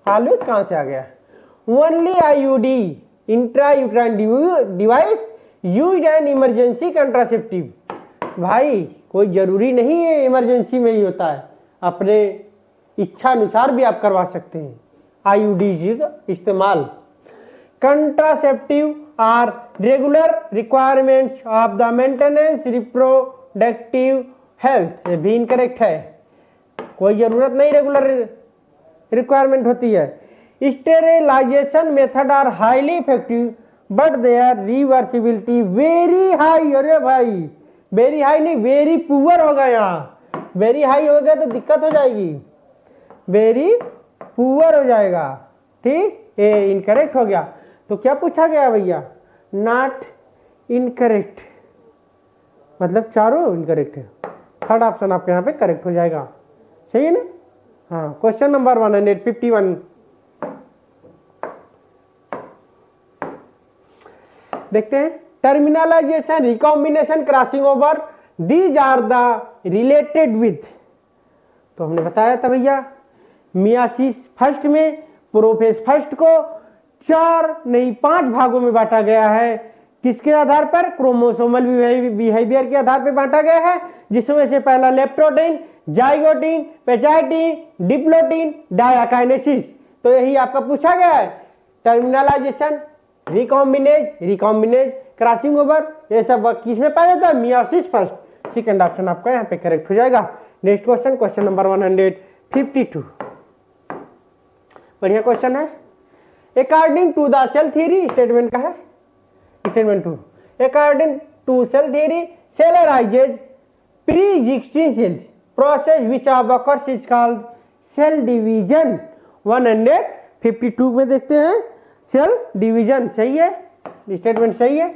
ऑलवेज कहां से आ गया? Only IUD intrauterine device used an emergency contraceptive. भाई कोई जरूरी नहीं है इमरजेंसी में ही होता है, अपने इच्छा अनुसार भी आप करवा सकते हैं आईयूडी का इस्तेमाल। Contraceptive are regular requirements of the maintenance reproductive health. ये भी इनकरेक्ट है, कोई जरूरत नहीं रेगुलर रिक्वायरमेंट होती है। Sterilisation method are highly effective but their reversibility very high. अरे भाई वेरी हाई नहीं, वेरी पुअर होगा। यहाँ वेरी हाई हो गया तो दिक्कत हो जाएगी, वेरी पुअर हो जाएगा, ठीक। ये इनकरेक्ट हो गया। तो क्या पूछा गया भैया? नॉट इनकरेक्ट, मतलब चारों इनकरेक्ट है। थर्ड ऑप्शन आपके यहाँ पे करेक्ट हो जाएगा। सही है ना? हाँ, क्वेश्चन नंबर 151 देखते हैं। Terminalisation, recombination, crossing over, these are the related with. तो हमने बताया था भैया मियासिस फर्स्ट में प्रोफेज फर्स्ट को 4 नहीं 5 भागों में बांटा गया है। किसके आधार पर? क्रोमोसोमल बिहेवियर के आधार पर बांटा गया है, जिसमें से पहला लेप्टोटीन, जाइगोटीन, पेचाइटिन, डिप्लोटीन, डायाकाइनेसिस। तो यही आपका पूछा गया है। टर्मिनलाइजेशन, रिकॉम्बिनेज, क्रॉसिंग ओवर, ये सब किसमें पाया जाता है? Meiosis first. सेकंड ऑप्शन आपका यहाँ पे करेक्ट हो जाएगा। Next question, question number 152। बढ़िया क्वेश्चन है। According to the cell theory, statement का है statement 2। According to cell theory, cell arises pre-existing cells, process which occurs is called cell division। 152 में देखते हैं सेल डिवीजन। सही है, स्टेटमेंट सही है।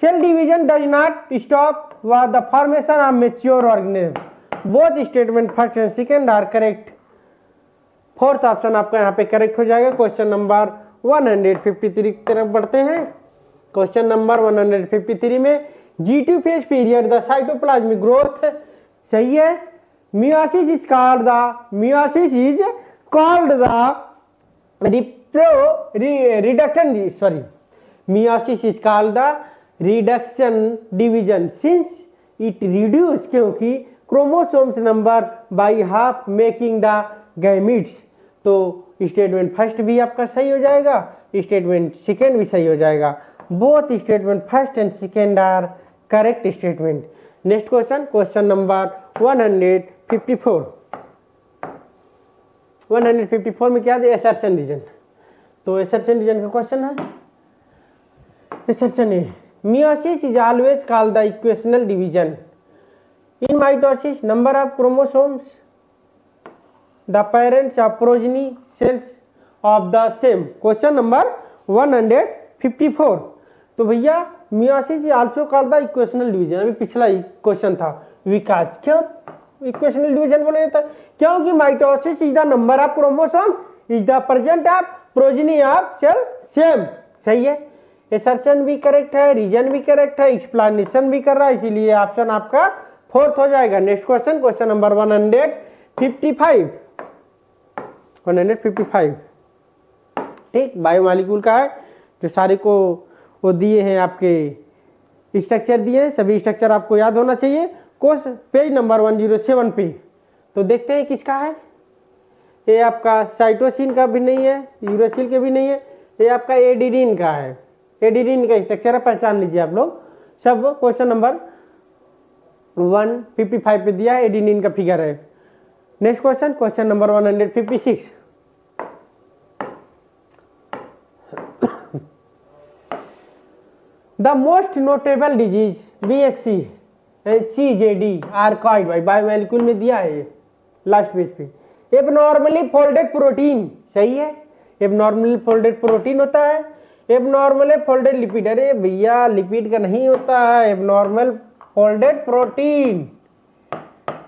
Cell division does not stop with the formation of mature organism। Both statement first and second are correct. Fourth option आपका यहाँ पे करेक्ट हो जाएगा। क्वेश्चन नंबर 153 की तरफ बढ़ते हैं। क्वेश्चन नंबर 153 में G2 phase period the cytoplasmic growth. सही है। Meiosis is called the reduction division since it reduce, क्योंकि chromosomes number by half making the gametes. तो स्टेटमेंट फर्स्ट भी आपका सही हो जाएगा, स्टेटमेंट सेकेंड भी सही हो जाएगा। Both statement first and second are correct statement. Next question, question number 154। 154 में क्या है? Assertion reason. तो एसर्शन रीजन का क्वेश्चन है। एसर्शन है meiosis is always called the equational division. In mitosis number of chromosomes the parents of progeny cells of the same. Question number 154। तो भैया meiosis is also called the equational division. अभी पिछला question था विकास, क्यों equational division बोला जाता है? क्योंकि mitosis is the number of chromosome is the present of progeny of cell same. सही है। एसर्शन भी करेक्ट है, रीजन भी करेक्ट है, एक्सप्लेनेशन भी कर रहा है, इसीलिए ऑप्शन आपका फोर्थ हो जाएगा। Next question, question number 155। 155 ठीक, बायोमॉलिक्यूल का है। जो सारे को वो दिए हैं आपके स्ट्रक्चर दिए हैं, सभी स्ट्रक्चर आपको याद होना चाहिए। कोर्स पेज नंबर 107 पे। तो देखते हैं किसका है। ये आपका साइटोसिन का भी नहीं है, यूरेसिल के भी नहीं है, ये आपका एडिनिन का है। एडिनिन का स्ट्रक्चर है, पहचान लीजिए आप लोग सब। क्वेश्चन नंबर 155 पे दिया है, एडिनिन का फिगर है। Next question, question number 156। The most notable disease BSC CJD are caused by biomolecule में दिया है लास्ट पेज पे। Abnormally folded protein. सही है, एबनॉर्मली फोल्डेड प्रोटीन होता है। एबनॉर्मली फोल्डेड लिपिड, अरे भैया लिपिड का नहीं होता है, एबनॉर्मल फोल्डेड प्रोटीन।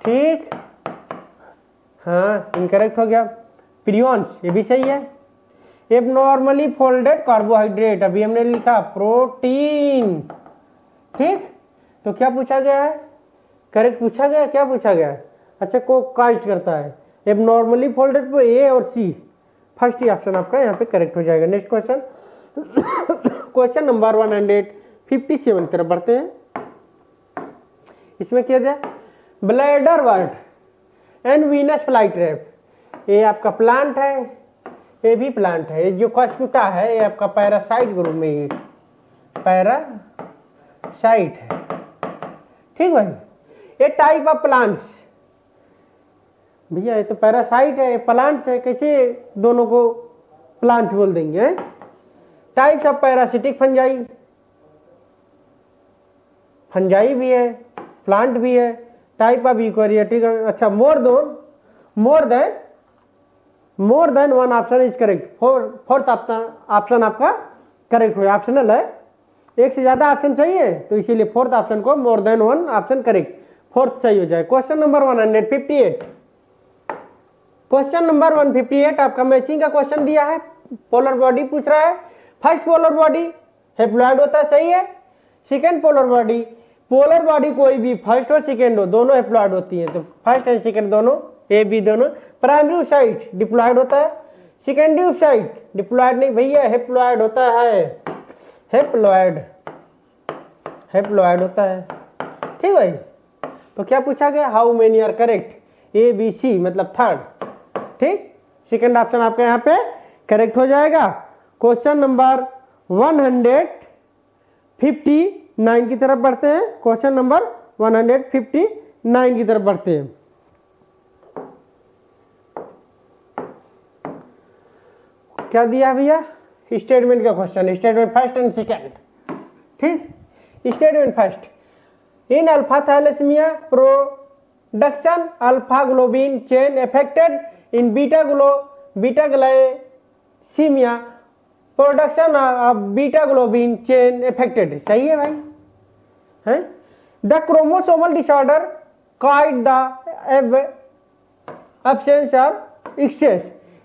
ठीक, हाँ इनकरेक्ट हो गया। प्रियॉन्स, ये भी सही है। एबनॉर्मली फोल्डेड कार्बोहाइड्रेट, अभी हमने लिखा प्रोटीन। ठीक, तो क्या पूछा गया है? करेक्ट पूछा गया, क्या पूछा गया है? अच्छा, को कास्ट करता है एबनॉर्मली फोल्डेड पे ए और सी। फर्स्ट ही ऑप्शन आपका यहाँ पे करेक्ट हो जाएगा। नेक्स्ट क्वेश्चन, क्वेश्चन नंबर 157 की तरफ बढ़ते हैं। इसमें क्या दिया? Bladderwort and Venus flytrap. ये आपका प्लांट है, ये भी प्लांट है। जो कॉस्कुटा है ये आपका पैरासाइट ग्रुप में, पैरासाइट है। ठीक भाई, ये टाइप ऑफ प्लांट्स। भैया ये तो पैरासाइट है, प्लांट्स है, कैसे दोनों को प्लांट्स बोल देंगे? Types of parasitic fungi, fungi भी है, प्लांट भी है। टाइप ऑफ यूकेरियोटिक, अच्छा more than one option is correct. Fourth option आपका करेक्ट हो, ऑप्शनल है, एक से ज्यादा ऑप्शन सही है, तो इसीलिए फोर्थ ऑप्शन को more than one option correct, fourth सही हो जाए। Question number 158। क्वेश्चन नंबर 158 आपका मैचिंग का क्वेश्चन दिया है, पोलर बॉडी पूछ रहा है। फर्स्ट पोलर बॉडी हेप्लॉइड होता है, सही है। सेकेंड पोलर बॉडी कोई भी फर्स्ट और सेकेंड हो, दोनों हेप्लॉइड होती है, तो फर्स्ट एंड सेकेंड दोनों, ए बी दोनों। प्राइमरी साइट डिप्लॉइड होता है, सेकेंडरी साइट डिप्लॉइड नहीं भैया, हेप्लॉइड होता है, हेप्लॉइड होता है, ठीक भाई। तो क्या पूछा गया, how many are correct, A B C मतलब थर्ड, ठीक। सेकेंड ऑप्शन आपका यहाँ पे करेक्ट हो जाएगा। क्वेश्चन नंबर 159 की तरफ बढ़ते हैं, क्वेश्चन नंबर 159 की तरफ बढ़ते हैं। क्या दिया भैया, स्टेटमेंट का question, statement first and second, ठीक। Statement first, in alpha thalassemia production alpha globin chain affected, in beta glycemia production of beta globin chain affected, सही है भाई, है। The chromosomal disorder caused the absence of excess,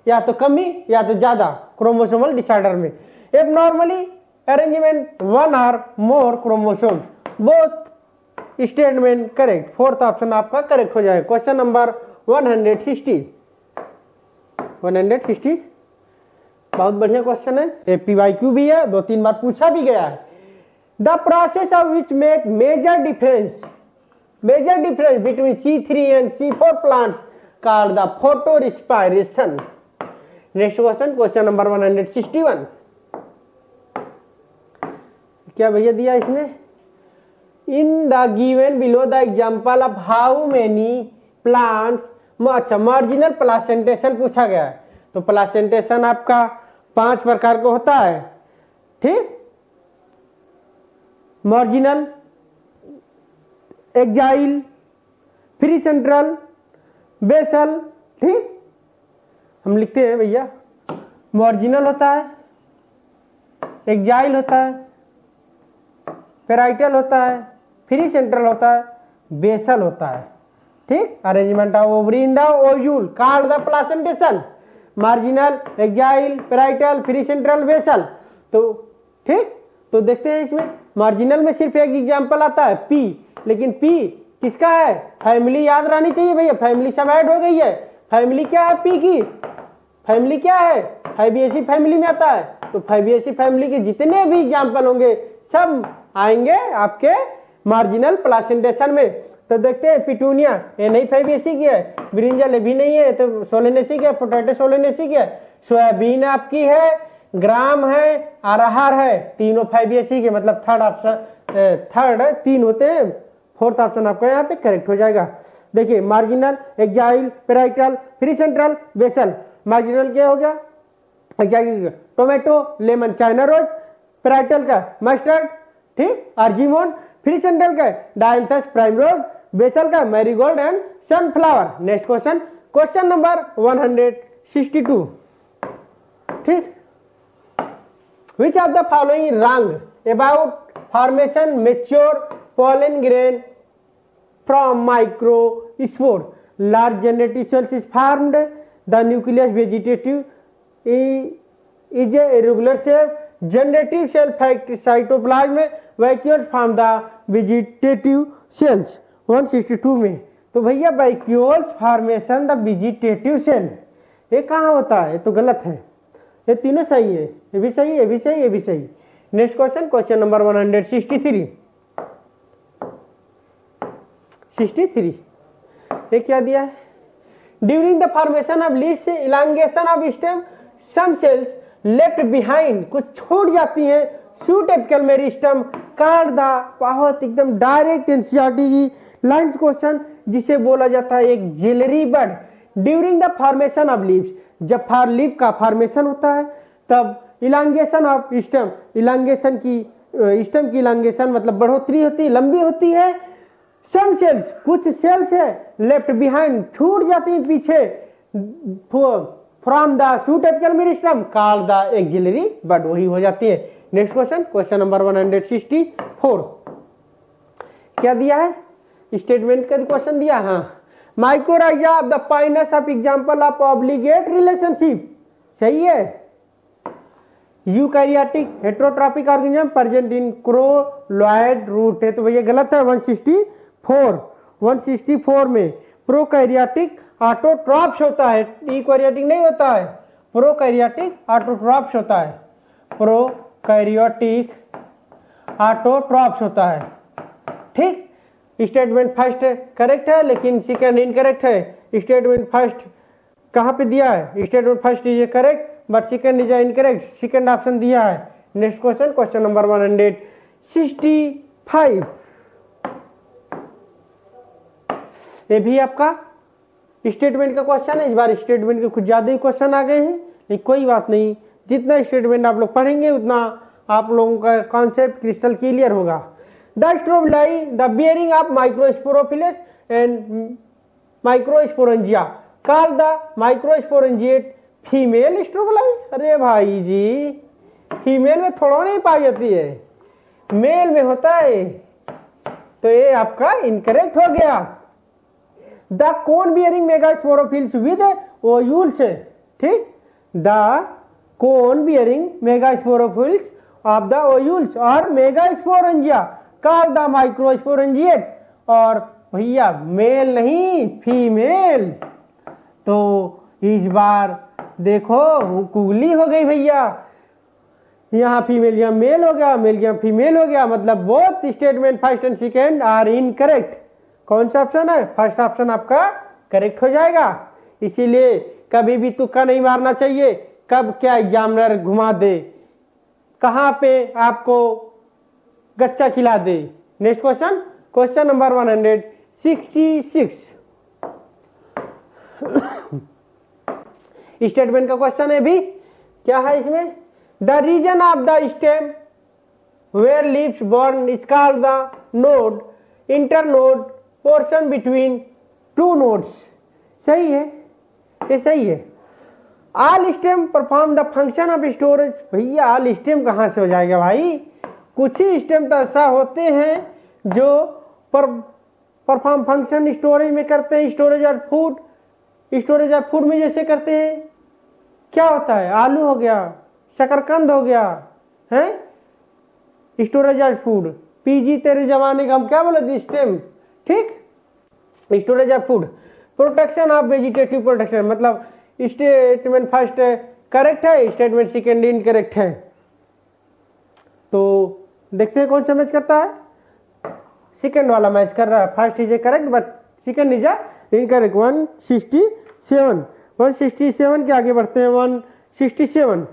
या तो कमी या तो ज्यादा क्रोमोसोमल डिसऑर्डर में। एबनॉर्मली अरेंजमेंट वन और more chromosome, both statement correct, fourth option आपका करेक्ट हो जाएगा। क्वेश्चन नंबर 160 बहुत बढ़िया क्वेश्चन है, एपीवाईक्यू भी है, 2-3 बार पूछा भी गया है। The process of which make major difference between C3 and C4 plants called the photo respiration. Next question number 161, क्या भैया दिया इसमें, in the given below the example of how many plants, अच्छा मार्जिनल प्लासेंटेशन पूछा गया है। तो placentation आपका 5 प्रकार का होता है, ठीक। मार्जिनल, एक्जाइल, फ्री सेंट्रल, बेसल, ठीक। हम लिखते हैं भैया, मार्जिनल होता है, एक्जाइल होता है, पेराइटल होता है, फ्री सेंट्रल होता है, बेसल होता है, ठीक। Arrangement of ovary in the ovule called the placentation, marginal, axile, parietal, free central, basal, तो ठीक। तो देखते हैं इसमें मार्जिनल में सिर्फ एक एग्जांपल आता है पी, लेकिन पी किसका है, फैमिली याद रहनी चाहिए भैया, फैमिली सब ऐड हो गई है। फैमिली क्या है पी की, फैमिली क्या है, फाइबिएसी फैमिली में आता है। तो फाइबिएसी फैमिली के जितने भी एग्जांपल होंगे सब आएंगे आपके मार्जिनल प्लासेंटेशन में। तो देखते हैं पिटूनिया, ये नहीं फाइबिएसी की है, ब्रिंजल भी नहीं है, तो सोलेनेसी की है, पोटैटो सोलेनेसी की है, सोयाबीन आपकी है, ग्राम है, अरहर है, तीनों फाइबिएसी के, मतलब थर्ड ऑप्शन, थर्ड 3 होते हैं, फोर्थ ऑप्शन आपका यहाँ पे करेक्ट हो जाएगा। देखिए marginal, axile, parietal, free central, basal. Marginal क्या हो गया, axile tomato, lemon, China rose, parietal का मस्टर्ड, ठीक, अर्जिमोन, फ्री सेंट्रल का डायंथस प्राइमरोज, बेसल का marigold and sunflower. Next question number 162, ठीक। Which of the following is wrong about formation mature pollen grain from microspore? Large generative cells is formed. The nucleus vegetative is a irregular shape. Generative cell cytoplasm vacuoles from the vegetative cells. 162 में तो भैया vacuoles formation the vegetative cell, ये कहाँ होता है, ये तो गलत है, ये तीनों सही है, ये भी सही, ये भी सही, ये भी सही। नेक्स्ट क्वेश्चन नंबर 163, ये क्या दिया है, during the formation of leaves elongation of stem some cells left behind, कुछ छूट जाती हैं, shoot apical meristem called the, बहुत एकदम डायरेक्ट एनसीईआरटी की लाइन्स क्वेश्चन, जिसे बोला जाता है एक axillary bud. During the formation of leaves, जब लीफ का फॉर्मेशन होता है तब इलांगेशन ऑफ स्टेम, इलांगेशन की स्टेम की इलांगेशन मतलब बढ़ोतरी होती है, लंबी होती है। सम सेल्स, कुछ सेल्स है लेफ्ट बिहाइंड, छूट जाती है पीछे, from the shoot apical meristem called the axillary bud, वही हो जाती है। नेक्स्ट क्वेश्चन नंबर 164, क्या दिया है, स्टेटमेंट का क्वेश्चन दिया, हाँ। Mycorrhiza of the Pinus of example of obligate relationship, सही है। Eukaryotic heterotrophic organism present in coralloid root है, तो भैया गलत है। 164 में प्रोकैरियोटिक ऑटोट्रॉप्स होता है, यूकैरियोटिक नहीं होता है, प्रोकैरियोटिक ऑटोट्रॉप्स होता है, प्रोकैरियोटिक ऑटोट्रॉप्स होता है। ठीक, स्टेटमेंट फर्स्ट करेक्ट है लेकिन सेकंड इनकरेक्ट है। स्टेटमेंट फर्स्ट कहाँ पे दिया है, statement first is correct but second is incorrect, second option दिया है। नेक्स्ट क्वेश्चन, क्वेश्चन नंबर 165, ये भी आपका स्टेटमेंट का क्वेश्चन है। इस बार स्टेटमेंट के कुछ ज्यादा ही क्वेश्चन आ गए हैं, लेकिन कोई बात नहीं, जितना स्टेटमेंट आप लोग पढ़ेंगे उतना आप लोगों का कॉन्सेप्ट क्रिस्टल क्लियर होगा। The strobili the bearing of microsporophylls and microsporangia call the microsporangiate female strobili. अरे भाई जी, फीमेल में थोड़ा नहीं पाई जाती है, मेल में होता है, तो ये आपका इनकरेक्ट हो गया। The cone bearing megasporophylls with ovules है, ठीक, the cone bearing megasporophylls of the ovules और मेगास्पोरेंजिया कॉल द माइक्रोस्पोरेंजिएट, और भैया मेल नहीं फीमेल। तो इस बार देखो कुगली हो गई भैया, यहाँ फीमेल यहाँ मेल हो गया, मेल यहाँ फीमेल हो गया, मतलब both statement first and second are incorrect. कौन सा ऑप्शन है, फर्स्ट ऑप्शन आपका करेक्ट हो जाएगा। इसीलिए कभी भी तुक्का नहीं मारना चाहिए, कब क्या एग्जामिनर घुमा दे, कहां पे आपको गच्चा खिला दे। Next question, question number 166, statement का क्वेश्चन है भी, क्या है इसमें, the region of the stem where leaves borne is called the node, internode portion between two nodes. सही है, ये सही है। All stem perform the function of storage, भैया ऑल स्टेम कहां से हो जाएगा भाई, कुछ ही स्टेम तो ऐसा होते हैं जो परफॉर्म फंक्शन स्टोरेज में करते हैं, स्टोरेज और फूड, स्टोरेज और फूड में जैसे करते हैं, क्या होता है, आलू हो गया, शकरकंद हो गया है, स्टोरेज और फूड। पीजी तेरे जमाने का हम क्या बोले थे, स्टेम, ठीक, storage of food. Protection of vegetative protection, मतलब स्टेटमेंट फर्स्ट करेक्ट है, स्टेटमेंट सेकेंड इनकरेक्ट है। तो देखते हैं कौन सा मैच करता है, सेकेंड वाला मैच कर रहा है। First is A correct but second is incorrect. 167 के आगे बढ़ते हैं, 167,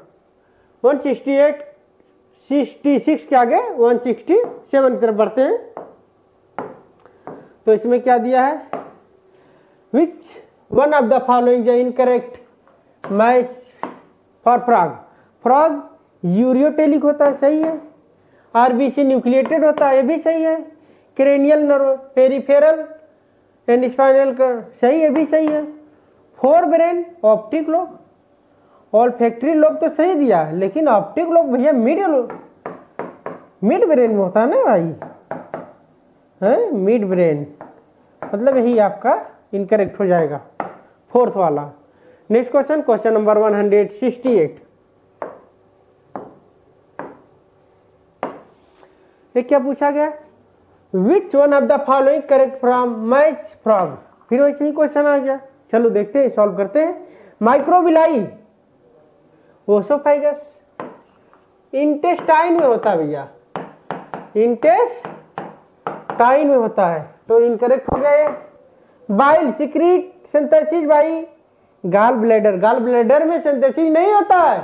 168, 66 के आगे 167 की तरफ बढ़ते हैं। तो इसमें क्या दिया है, which one of the following is incorrect match for frog. Frog ureotelic होता है, सही है। आरबीसी न्यूक्लिएटेड होता है, ये भी सही है। Cranial nerve peripheral and spinal का सही है, भी सही है। Fore brain optic lobe, olfactory lobe तो सही दिया, लेकिन ऑप्टिक लोब भैया मिड ब्रेन में होता है ना भाई, है मिड ब्रेन, मतलब यही आपका इनकरेक्ट हो जाएगा, फोर्थ वाला। नेक्स्ट क्वेश्चन, क्वेश्चन नंबर 168, ये क्या पूछा गया, which one of the following correct from match frog. फिर वैसे ही क्वेश्चन आ गया, चलो देखते हैं, सॉल्व करते हैं। माइक्रोविलाई ओसोफाइगस इंटेस्टाइन में होता है भैया, इंटेस्टाइन में होता है, तो इनकरेक्ट हो गए। बाइल सिक्रीट सिंथेसिस भाई गाल ब्लैडर में सिंथेसिस नहीं होता है,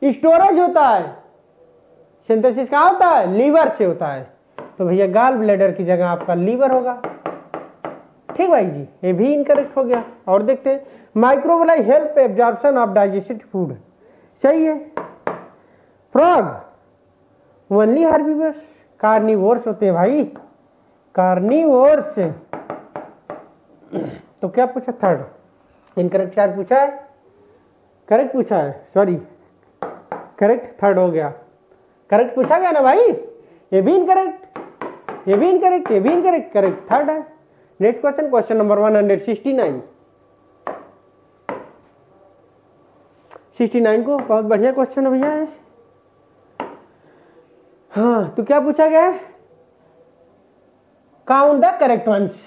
स्टोरेज होता है। सिंथेसिस कहाँ होता है, लीवर से होता है, तो भैया गाल ब्लैडर की जगह आपका लीवर होगा। ठीक भाई जी, ये भी इनकरेक्ट हो गया। और देखते हैं, microvilli help absorption of digested food, सही है। फ्रॉग ओनली हर्बीवर्स, कार्निवोर्स होते हैं भाई, कार्निवोर्स। तो क्या पूछा, थर्ड इनकरेक्ट, चार पूछा है, करेक्ट पूछा है, सॉरी करेक्ट, थर्ड हो गया। करेक्ट पूछा गया ना भाई, ये भी इनकरेक्ट, ये भी इनकरेक्ट, ये भी इनकरेक्ट, करेक्ट थर्ड है। Next question, question number 169। 69 को बहुत बढ़िया क्वेश्चन भैया है। हाँ, तो क्या पूछा गया है? काउंट द करेक्ट वंस,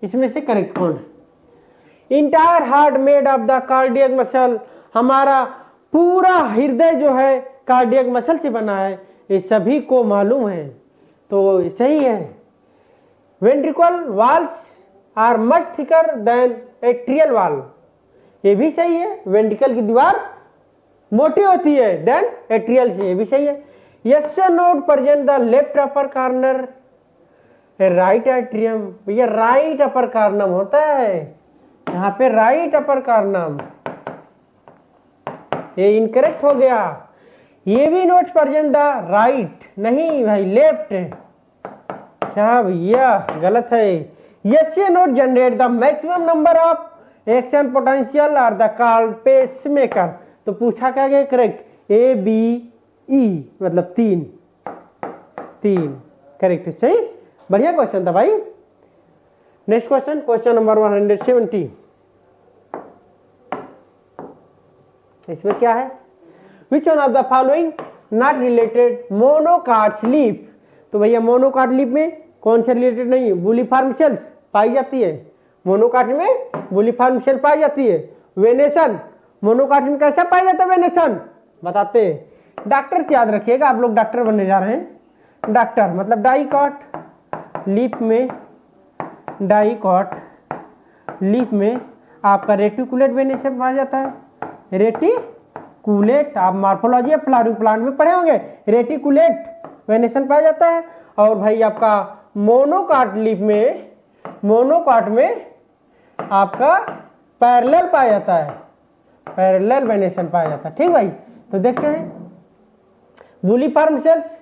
इसमें से करेक्ट कौन? Entire heart made of the cardiac muscle, हमारा पूरा हृदय जो है कार्डियक मसल से बना है, ये सभी को मालूम है, तो सही है। Ventricle walls are much thicker than atrial wall, ये भी सही है। वेंट्रिकल की दीवार मोटी होती है देन एट्रियल से, ये भी सही है। Yes note present the left upper corner right atrium, भैया राइट अपर कॉर्नम होता है, यहाँ पे राइट अपर कॉर्नम, ये इनकरेक्ट हो गया। ये भी नोट प्रेजेंट द राइट, नहीं भाई लेफ्ट, क्या भैया गलत है। Yes note generate the maximum number of action potential और द कॉल्ड पेसमेकर, तो पूछा क्या गया करेक्ट? ए बी ई मतलब 3 करेक्ट, सही, बढ़िया क्वेश्चन था भाई। Next question, question number 170। इसमें क्या है? Which one of the following not related monocot slip, तो भैया मोनोकार्ड स्लीप में कौन से रिलेटेड नहीं है? बुलिफॉर्म सेल्स पाई जाती है मोनोकार्ड में, बुलिफॉर्म सेल पाई जाती है। वेनेसन, मोनोकार्ड में कैसा पाया जाता है वेनेसन, बताते हैं। डॉक्टर याद रखिएगा, आप लोग डॉक्टर बनने जा रहे हैं। डॉक्टर मतलब डाइकॉट लीफ में, डाइकॉट लीफ में आपका रेटिकुलेट वेनेसन पाया जाता है। रेटिकुलेट, आप मार्फोलॉजी या फ्लावरिंग प्लांट में पढ़े होंगे, रेटिकुलेट वेनेसन पाया जाता है। और भाई आपका मोनोकाट लीफ में, मोनोकाट में आपका पैरेलल पाया जाता है, पैरेलल वेनेसन पाया जाता है। ठीक भाई, तो देखते हैं bulliform sales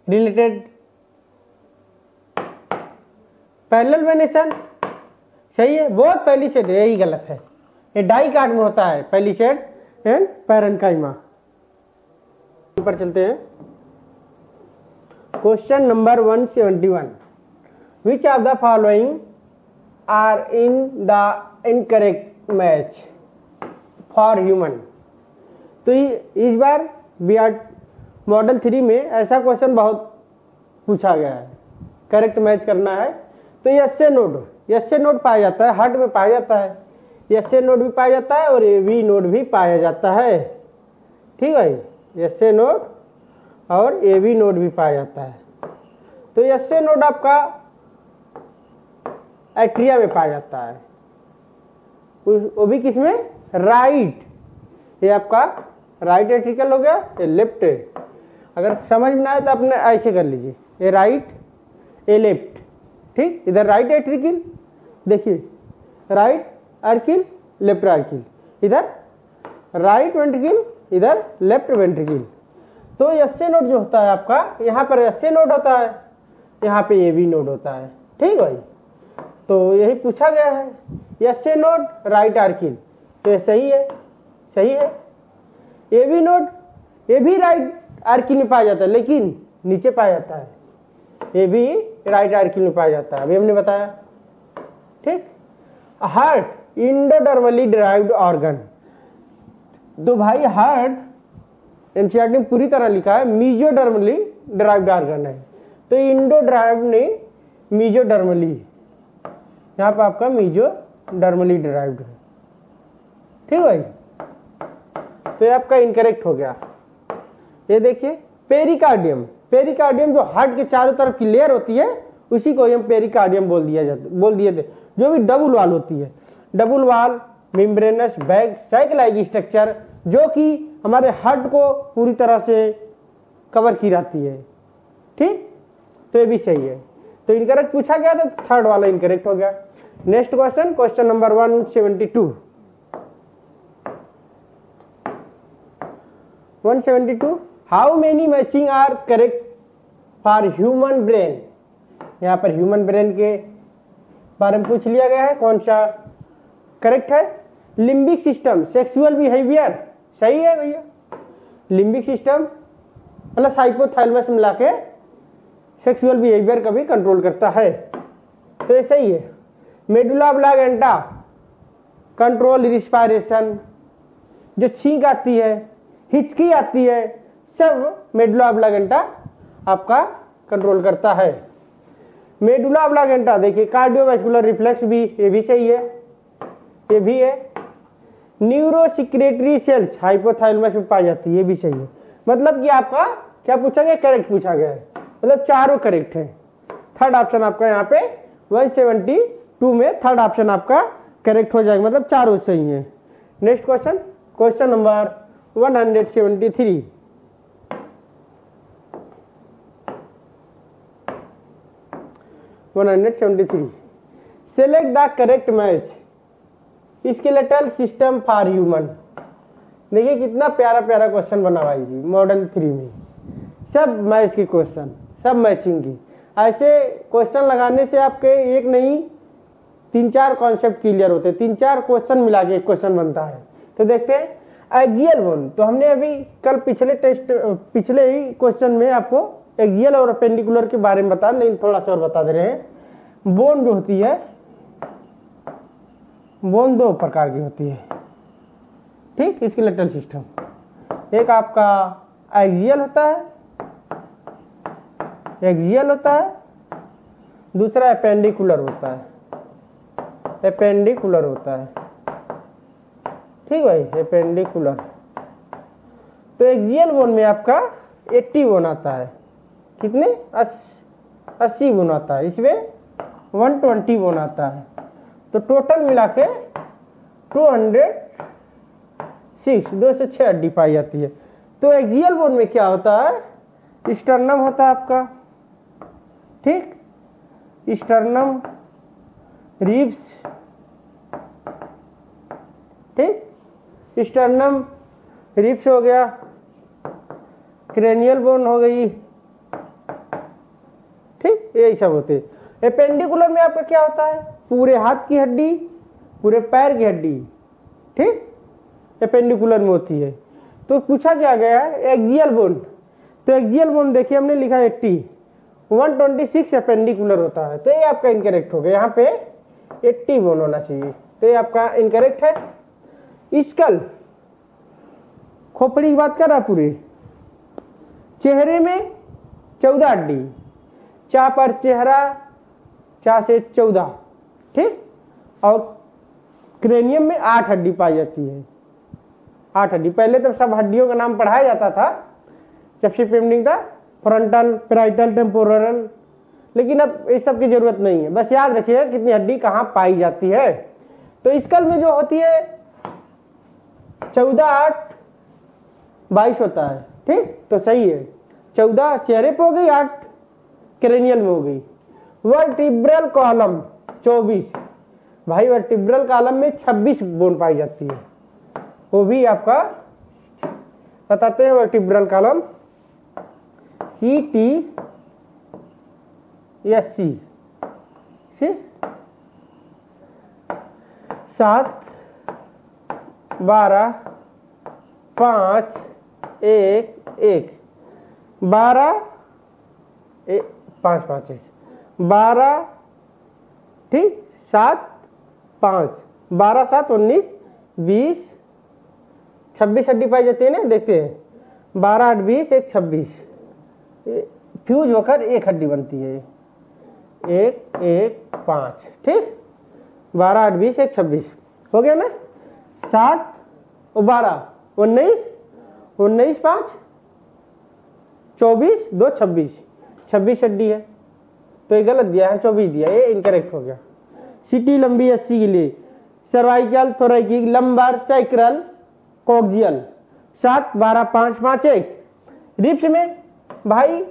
related parallel venation, सही है, बहुत पहली सेट, यही गलत है, ये डाइकाट में होता है पहली सेट एंड पैरेन्काइमा। पर चलते हैं, question number 171। Which of the following are in the incorrect match for human, तो इस बार बी आर मॉडल 3 में ऐसा क्वेश्चन बहुत पूछा गया है, करेक्ट मैच करना है। तो यस से नोड पाया जाता है, हार्ट में पाया जाता है, यस से नोड भी पाया जाता है और एवी नोड भी पाया जाता है। ठीक भाई, यस से नोड और एवी नोड भी पाया जाता है। तो यस से नोड आपका एट्रिया में पाया जाता है, वो भी किसमें? राइट, ये आपका राइट एट्रिकल हो गया, ये लेफ्ट है। अगर समझ में ना आए तो आपने ऐसे कर लीजिए, ये राइट ये लेफ्ट, ठीक, इधर राइट एट्रिकल, देखिए राइट आर्किल लेफ्ट आर्किल, इधर राइट वेंट्रिकल इधर लेफ्ट वेंट्रिकल। तो एसए नोड जो होता है आपका, यहाँ पर एसए नोड होता है, यहाँ पे एवी नोड होता है। ठीक भाई, तो यही पूछा गया है, एसए नोड राइट आर्किल, तो ये सही है, सही है। एवी नोड, ये भी राइट आर्किल में पाया जाता है लेकिन नीचे पाया जाता है, ये भी राइट आर्किल में पाया जाता है, अभी हमने बताया। ठीक, हार्ट इंडोडर्मली डिराइव्ड ऑर्गन, तो भाई हार्ट एनसीईआरटी में पूरी तरह लिखा है मीजोडर्मली डिराइव्ड ऑर्गन है, तो इंडोड्राइव ने मीजोडर्मली, यहाँ पर आपका मीजोडर्मली डिराइव्ड है। ठीक भाई, तो ये आपका इनकरेक्ट हो गया। ये देखिए पेरिकार्डियम, पेरिकार्डियम जो हार्ट के चारों तरफ की लेयर होती है उसी को हम पेरिकार्डियम बोल दिए थे। जो भी डबल वाल होती है, डबल वाल मेम्ब्रेनस बैग साइक्लाइक स्ट्रक्चर जो कि हमारे हार्ट को पूरी तरह से कवर की रहती है। ठीक, तो ये भी सही है, तो इनकरेक्ट पूछा गया तो थर्ड वाला इनकरेक्ट हो गया। Next question, question number 172। 172, how many matching are correct for human brain, यहाँ पर ह्यूमन ब्रेन के बारे में पूछ लिया गया है, कौन सा करेक्ट है। लिम्बिक सिस्टम सेक्सुअल बिहेवियर, सही है भैया, लिम्बिक सिस्टम प्लस हाइपोथैलेमस मिला के सेक्सुअल बिहेवियर का भी कंट्रोल करता है, तो ये सही है। मेडुला ऑब्लांगेटा कंट्रोल रिस्पायरेशन, जो छींक आती है, हिचकी आती है, सब मेडुला ऑब्लांगेटा आपका कंट्रोल करता है। मेडुला ऑब्लांगेटा देखिए कार्डियोवैस्कुलर रिफ्लेक्स भी, ये भी सही है, ये भी है। न्यूरोसिक्रेटरी सेल्स हाइपोथैलेमस में पाई जाती है, ये भी सही है। मतलब कि आपका क्या पूछा गया, करेक्ट पूछा गया है, मतलब चारों करेक्ट है। थर्ड ऑप्शन आपका यहाँ पे 172 में थर्ड ऑप्शन आपका करेक्ट हो जाएगा, मतलब चारों सही है। Next question, question number 173। Select the correct match skeletal system for human. देखिए कितना प्यारा प्यारा क्वेश्चन बना भाई जी, मॉडल 3 में सब मैच के क्वेश्चन, सब मैचिंग की। ऐसे क्वेश्चन लगाने से आपके एक नहीं 3-4 कॉन्सेप्ट क्लियर होते हैं, 3-4 क्वेश्चन मिला के एक क्वेश्चन बनता है। तो देखते हैं एक्सियल बोन, तो हमने अभी कल पिछले ही क्वेश्चन में आपको एक्सियल और अपेंडिकुलर के बारे में बताया, लेकिन थोड़ा सा और बता दे रहे हैं। बोन जो होती है, बोन 2 प्रकार की होती है, ठीक, स्केलेटल सिस्टम। एक आपका एक्सियल होता है, एक्सियल होता है, दूसरा अपेंडिकुलर होता है, अपेंडिकुलर होता है, ठीक भाई, अपेंडिकुलर। तो एक्सियल बोन में आपका 80 बोन आता है, कितने 80 बोन आता है, इसमें 120 बोन आता है, तो टोटल मिला के 206, 206 हड्डी पाई जाती है। तो एक्सियल बोन में क्या होता है, स्टर्नम होता है आपका, ठीक, स्टर्नम, रिब्स, ठीक, स्टर्नम रिब्स हो गया, क्रेनियल बोन हो गई, ठीक, यही सब होते हैं। एपेंडिकुलर में आपका क्या होता है, पूरे हाथ की हड्डी, पूरे पैर की हड्डी, ठीक, एपेंडिकुलर में होती है। तो पूछा क्या गया है एक्सियल बोन, तो एक्सियल बोन देखिए हमने लिखा 80, 126 एपेंडिकुलर होता है, तो ये आपका इनकरेक्ट हो गया, यहाँ पे 80 बोन होना चाहिए, तो ये आपका इनकरेक्ट है। स्कल, खोपड़ी की बात कर रहा पूरे चेहरे में 14 हड्डी, चा पर चेहरा, चा से 14, ठीक, और क्रेनियम में 8 हड्डी पाई जाती है, 8 हड्डी। पहले तो सब हड्डियों का नाम पढ़ाया जाता था जब से पेंडिंग था, फ्रंटल, पैराइटल, टेम्पोरल, लेकिन अब इस सब की जरूरत नहीं है, बस याद रखिए कितनी हड्डी कहाँ पाई जाती है। तो स्कल में जो होती है 14, 8, 22 होता है, ठीक, तो सही है। 14 चेहरे पे हो गई, 8 क्रेनियल में हो गई। वर्टिब्रल कॉलम 24, भाई वर्टिब्रल कॉलम में 26 बोन पाई जाती है, वो भी आपका बताते हैं। वर्टिब्रल कॉलम CTSC 7, 12, 5, 1, 1, 12, 5, 5, 1, 12, ठीक, 7, 5, 12, 7, 19, 20, 26 हड्डी पाई जाती है ना, देखते हैं 12, 8, 20, 1, 26, फ्यूज होकर एक हड्डी बनती है, 1, 1, 5, ठीक, 12, 8, 20, 1, 26 हो गया ना। 7 और 12, 19, 19, 5, 24, 2, 26, 26 हड्डी है, तो ये गलत दिया है, 24 दिया, ये इनकरेक्ट हो गया। सिटी लंबी 80 के लिए, सर्वाइकल, थोरैकिक, लंबर, सैक्रल, कोक्सियल, 7, 12, 5, 5, 1। रिब्स में भाई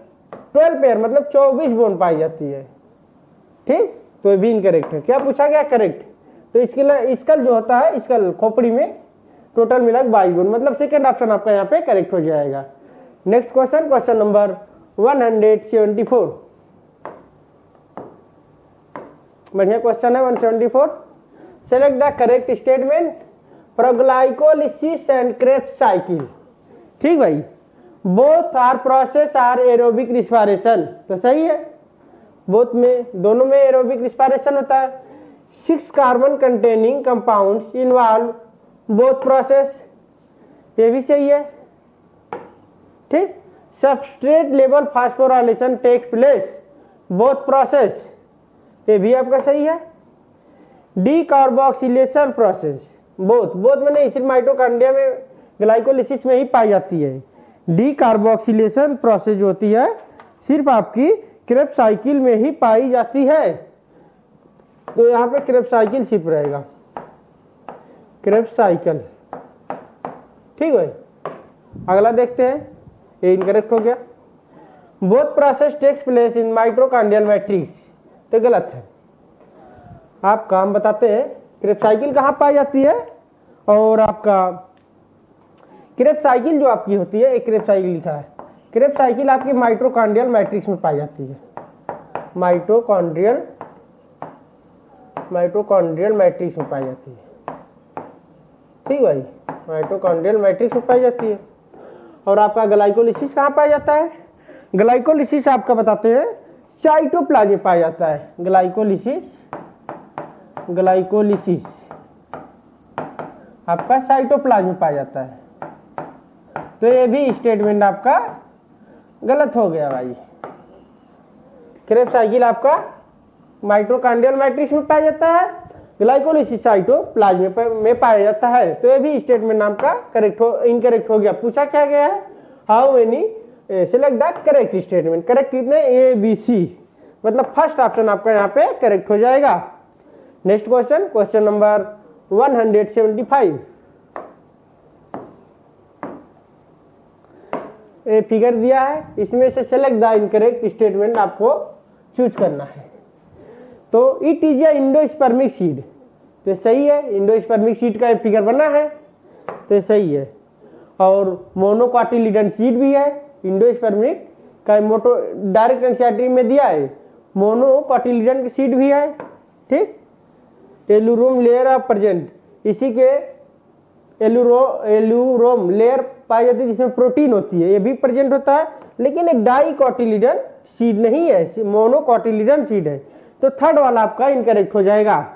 12 पेयर मतलब 24 बोन पाई जाती है, ठीक, तो ये भी इनकरेक्ट है। क्या पूछा गया, करेक्ट। तो इसके स्कल जो होता है, स्कल खोपड़ी में टोटल मिला 22 बोन, मतलब सेकंड ऑप्शन आपका यहाँ पे करेक्ट हो जाएगा। नेक्स्ट क्वेश्चन, क्वेश्चन नंबर 174, बढ़िया क्वेश्चन है 174। Select the correct statement glycolysis and Krebs cycle, ठीक भाई, both are process are aerobic respiration, तो सही है, बोथ में, दोनों में एरोबिक रिस्पायरेशन होता है। 6 carbon containing compounds involve both process, ये भी सही है। ठीक, substrate level phosphorylation takes place both process, ये भी आपका सही है। डीकार्बोक्सिलेशन प्रोसेस बोथ, मैंने इसी माइटोकॉन्ड्रिया में ग्लाइकोलिसिस में ही पाई जाती है। डीकार्बोक्सिलेशन प्रोसेस जो होती है सिर्फ आपकी क्रेब्स साइकिल में ही पाई जाती है, तो यहाँ पे क्रेब्स साइकिल सिर्फ रहेगा, क्रेब्स साइकिल। ठीक है, अगला देखते हैं, ये इनकरेक्ट हो गया। Both process takes place in mitochondrial matrix, तो गलत है। आपका हम बताते हैं क्रेब्स साइकिल कहाँ पाई जाती है, और आपका क्रेब्स साइकिल जो आपकी होती है, एक क्रेब्स साइकिल लिखा है, क्रेब्स साइकिल आपकी माइटोकॉन्ड्रियल मैट्रिक्स में पाई जाती है, माइटोकॉन्ड्रियल मैट्रिक्स में पाई जाती है। ठीक भाई, माइटोकॉन्ड्रियल मैट्रिक्स में पाई जाती है। और आपका ग्लाइकोलिसिस कहाँ पाया जाता है, ग्लाइकोलिसिस आपका बताते हैं साइटोप्लाज्म में पाया जाता है। ग्लाइकोलिसिस आपका साइटोप्लाज्म में पाया जाता है, तो ये भी स्टेटमेंट आपका गलत हो गया भाई। क्रेब्स साइकिल आपका माइटोकॉन्ड्रियल मैट्रिक्स में पाया जाता है, ग्लाइकोलिसिस साइटोप्लाज्म में पाया जाता है, तो ये भी स्टेटमेंट आपका इनकरेक्ट हो गया। पूछा क्या गया है, how many select the correct statement, correct कितने, ए बी सी, मतलब फर्स्ट ऑप्शन आपका यहाँ पे करेक्ट हो जाएगा। Next question, question number 175। ये फिगर दिया है, इसमें से सेलेक्ट द इनकरेक्ट स्टेटमेंट आपको चूज करना है। तो it is a endospermic seed, तो सही है, इंडोस्पर्मिक सीड का फिगर बना है, तो सही है। और मोनोकॉटिलिडन सीड भी है, इंडोस्पर्मिक का मोटो डायरेक्ट एनसीईआरटी में दिया है, मोनोकॉटिलिडन सीड भी है। ठीक, एलुरोम लेयर ऑफ प्रेजेंट, इसी के एलुरोम लेयर पाई जाती है जिसमें प्रोटीन होती है, ये भी प्रेजेंट होता है, लेकिन एक डाइकॉटिलिडन सीड नहीं है, मोनोकॉटिलिडन सीड है, तो थर्ड वाला आपका इनकरेक्ट हो जाएगा।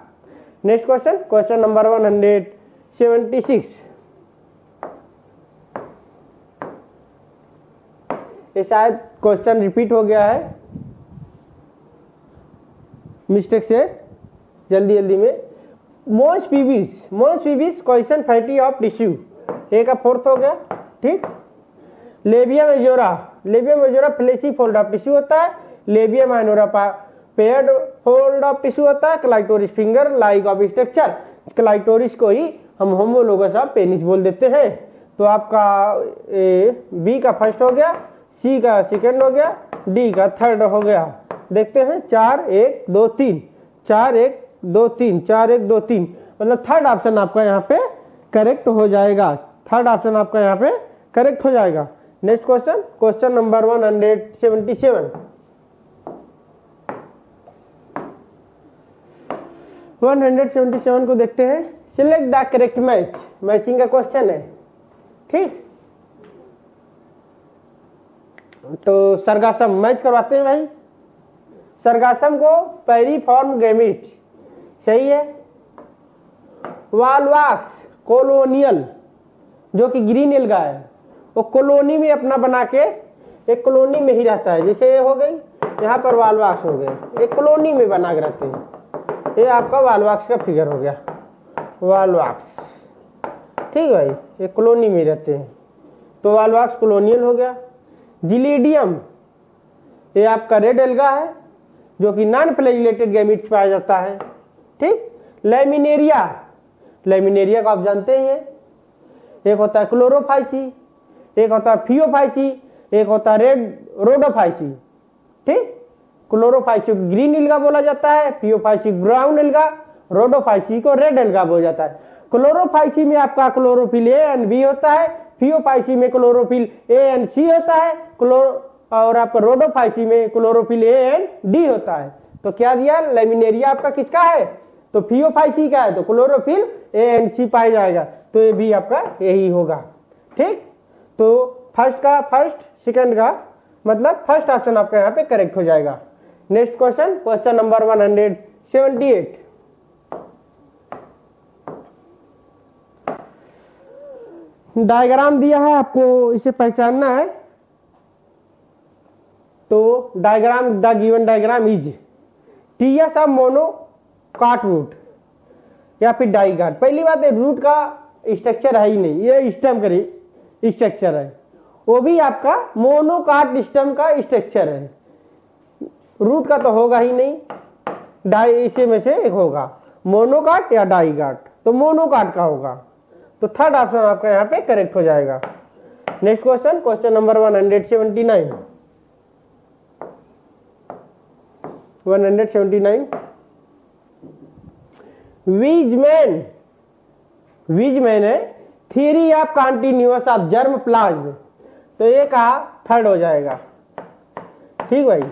Next question, question number 176। ये शायद क्वेश्चन रिपीट हो गया है मिस्टेक से, जल्दी में। मोस पीबीस क्वेश्चन फैटी ऑफ टिश्यू, ए का फोर्थ हो गया। ठीक, labia majora fleshy fold of tissue होता है, labia minora paired fold of tissue होता है, clitoris finger like of structure, clitoris को ही हम होमोलोगस ऑफ पेनिस बोल देते हैं। तो आपका बी का फर्स्ट हो गया, सी का सेकंड हो गया, डी का थर्ड हो गया। देखते हैं 4 1 2 3, 4 1 2 3, 4 1 2 3, मतलब थर्ड ऑप्शन आपका यहाँ पे करेक्ट हो जाएगा, थर्ड ऑप्शन आपका यहाँ पे करेक्ट हो जाएगा। Next question, question number 177। 177 को देखते हैं। Select the correct match, matching का क्वेश्चन है। ठीक, तो सरगासम मैच करवाते हैं भाई। सरगासम को पेरिफॉर्म गैमेट, सही है। वालवाक्स कोलोनियल, जो कि ग्रीन एल्गा है, वो कॉलोनी में अपना बना के एक कॉलोनी में ही रहता है, जैसे ये हो गई, यहाँ पर वालवाक्स हो गए, एक कॉलोनी में बना के रहते हैं। ये आपका वालवाक्स का फिगर हो गया, वालवाक्स। ठीक है भाई, ये कॉलोनी में रहते हैं, तो वालवाक्स कॉलोनियल हो गया। जिलीडियम, ये आपका रेड एल्गा है, जो कि नॉन फ्लैजिलेटेड गैमेट्स पाया जाता है। ठीक, लैमिनेरिया को आप जानते ही हैं, एक होता है क्लोरोफाइसी, एक होता है फियोफाइसी, एक होता है रोडोफाइसी। ठीक, क्लोरोफाइसी को ग्रीन एल्गा बोला जाता है, फियोफाइसी ब्राउन एल्गा, रोडोफाइसी को रेड एल्गा बोला जाता है। क्लोरोफाइसी में आपका क्लोरोफिल ए एंड बी होता है, फियोफाइसी में क्लोरोफिल ए एंड सी होता है, और आपका रोडोफाइसी में क्लोरोफिल ए एंड डी होता है। तो क्या दिया, लैमिनेरिया आपका किसका है, तो फियोफाइसी का है, तो क्लोरोफिल ए एंड सी पाया जाएगा, तो ये भी आपका यही होगा। ठीक, तो फर्स्ट का फर्स्ट, सेकंड का मतलब फर्स्ट ऑप्शन आपका यहाँ पे करेक्ट हो जाएगा। Next question, question number 178। Diagram दिया है आपको, इसे पहचानना है। तो diagram, the given diagram is TS of monocot root या फिर डाइकाट। पहली बात है, रूट का स्ट्रक्चर है ही नहीं, ये स्टेम का स्ट्रक्चर है, वो भी आपका मोनोकाट स्टेम का स्ट्रक्चर है। रूट का तो होगा ही नहीं, डाई इसी में से एक होगा, मोनोकाट या डाइकाट। तो मोनोकाट का होगा, तो थर्ड ऑप्शन आपका यहाँ पे करेक्ट हो जाएगा। Next question, question number 179। 179 Weismann है theory of continuous of germ plasm, तो ये का थर्ड हो जाएगा। ठीक भाई।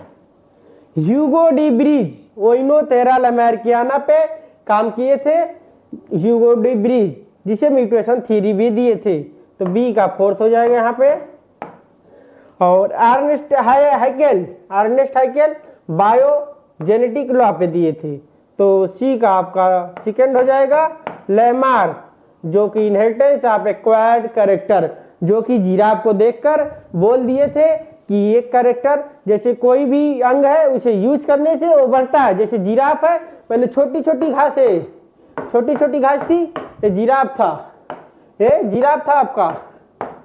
ह्यूगो डी ब्रिज ओइनोथेरा लैमार्कियाना पे काम किए थे, ह्यूगो डी ब्रिज, जिसे म्यूटेशन थ्योरी भी दिए थे, तो बी का फोर्थ हो जाएगा यहाँ पे। और अर्नेस्ट हाइकेल बायोजेनेटिक लॉ पे दिए थे, तो सी का आपका सेकंड हो जाएगा। लेमार्क जो कि इनहेरिटेंस ऑफ एक्वायर्ड कैरेक्टर, जो कि जिराफ को देखकर बोल दिए थे कि एक कैरेक्टर, जैसे कोई भी अंग है उसे यूज करने से वो बढ़ता है। जैसे जिराफ है, पहले छोटी छोटी घास है, छोटी छोटी घास थी, ये जिराफ था, ये जिराफ था आपका,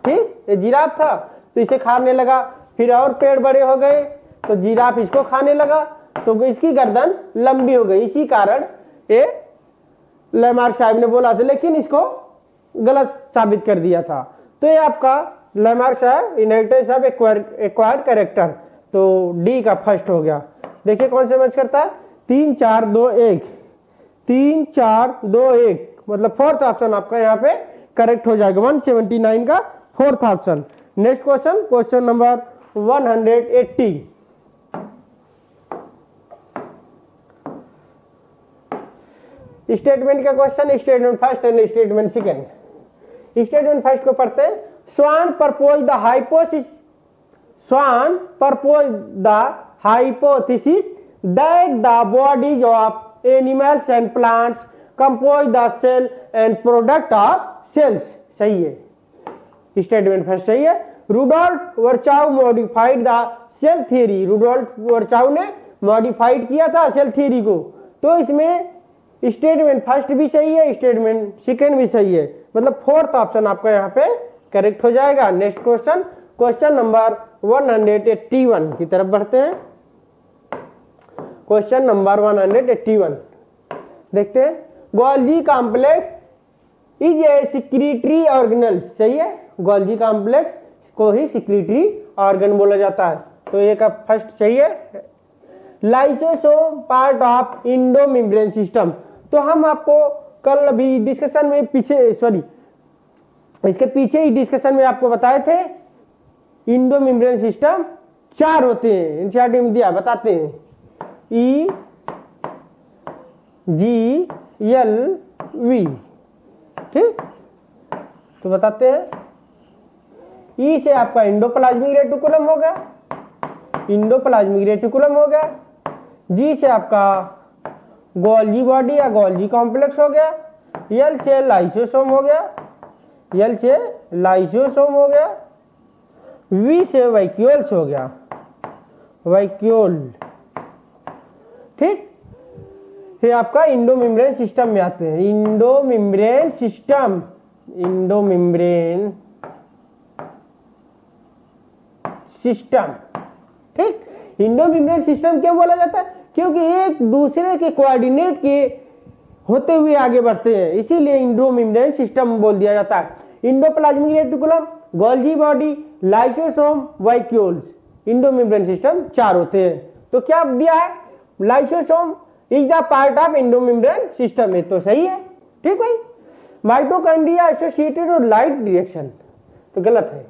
ठीक, ये जिराफ था, तो इसे खाने लगा, फिर और पेड़ बड़े हो गए तो जिराफ इसको खाने लगा, तो इसकी गर्दन लंबी हो गई। इसी कारण ये लेमार्क साहब ने बोला था, लेकिन इसको गलत साबित कर दिया था। तो ये आपका लेमार्क साहब इनहेरिटेंस ऑफ एक्वायर्ड कैरेक्टर, तो डी का फर्स्ट हो गया। देखिए कौन से मैच करता है, 3 4 2 1, 3 4 2 1, मतलब फोर्थ ऑप्शन आपका यहाँ पे करेक्ट हो जाएगा। 179 का fourth option. Next question, question number 180। Statement का question, statement first and statement second. Statement first को पढ़ते हैं। Swann propose the hypothesis that the bodies of animals and plants compose the cell and product of cells. सही है, statement first सही है। Rudolf Virchow modified the cell theory, Rudolf Virchow ने modified किया था सेल थ्योरी को, तो इसमें स्टेटमेंट फर्स्ट भी सही है, स्टेटमेंट सेकंड भी सही है, मतलब फोर्थ ऑप्शन आपका यहाँ पे करेक्ट हो जाएगा। नेक्स्ट क्वेश्चन, क्वेश्चन नंबर 181 की तरफ बढ़ते हैं। क्वेश्चन नंबर 181 देखते हैं। Golgi complex is a secretory organelle. सही है, गोल्जी कॉम्प्लेक्स को ही सिक्रीटरी ऑर्गन बोला जाता है, तो ये का फर्स्ट सही है। Lysosome part of endomembrane system, तो हम आपको कल अभी डिस्कशन में इसके पीछे ही डिस्कशन में आपको बताए थे, इंडोमेम्ब्रेन सिस्टम 4 होते हैं, एनसीईआरटी में दिया, बताते हैं। ई जी एल वी, ठीक, तो बताते हैं। ई से आपका इंडोप्लाज्मिक रेटिकुलम हो गया, इंडोप्लाज्मिक रेटिकुलम हो गया। जी से आपका गोल्जी बॉडी या गोल्जी कॉम्प्लेक्स हो गया। एल से लाइसोसोम हो गया, एल से लाइसोसोम हो गया। वी से वैक्यूल्स हो गया, वैक्यूल, ठीक। ये आपका इंडोमेम्ब्रेन सिस्टम में आते हैं, इंडोमेम्ब्रेन सिस्टम, इंडोमेम्ब्रेन सिस्टम, ठीक। इंडोमेम्ब्रेन सिस्टम क्यों बोला जाता है, क्योंकि एक दूसरे के कोऑर्डिनेट के होते हुए आगे बढ़ते हैं, इसीलिए इंडोमेम्ब्रेन सिस्टम बोल दिया जाता है। Endoplasmic reticulum, Golgi body, lysosome, vacuoles, endomembrane system 4 होते हैं। तो क्या दिया है, lysosome is the part of endomembrane system है, तो सही है, ठीक भाई। माइटोकॉन्ड्रिया एसोसिएटेड और लाइट रिएक्शन, तो गलत है।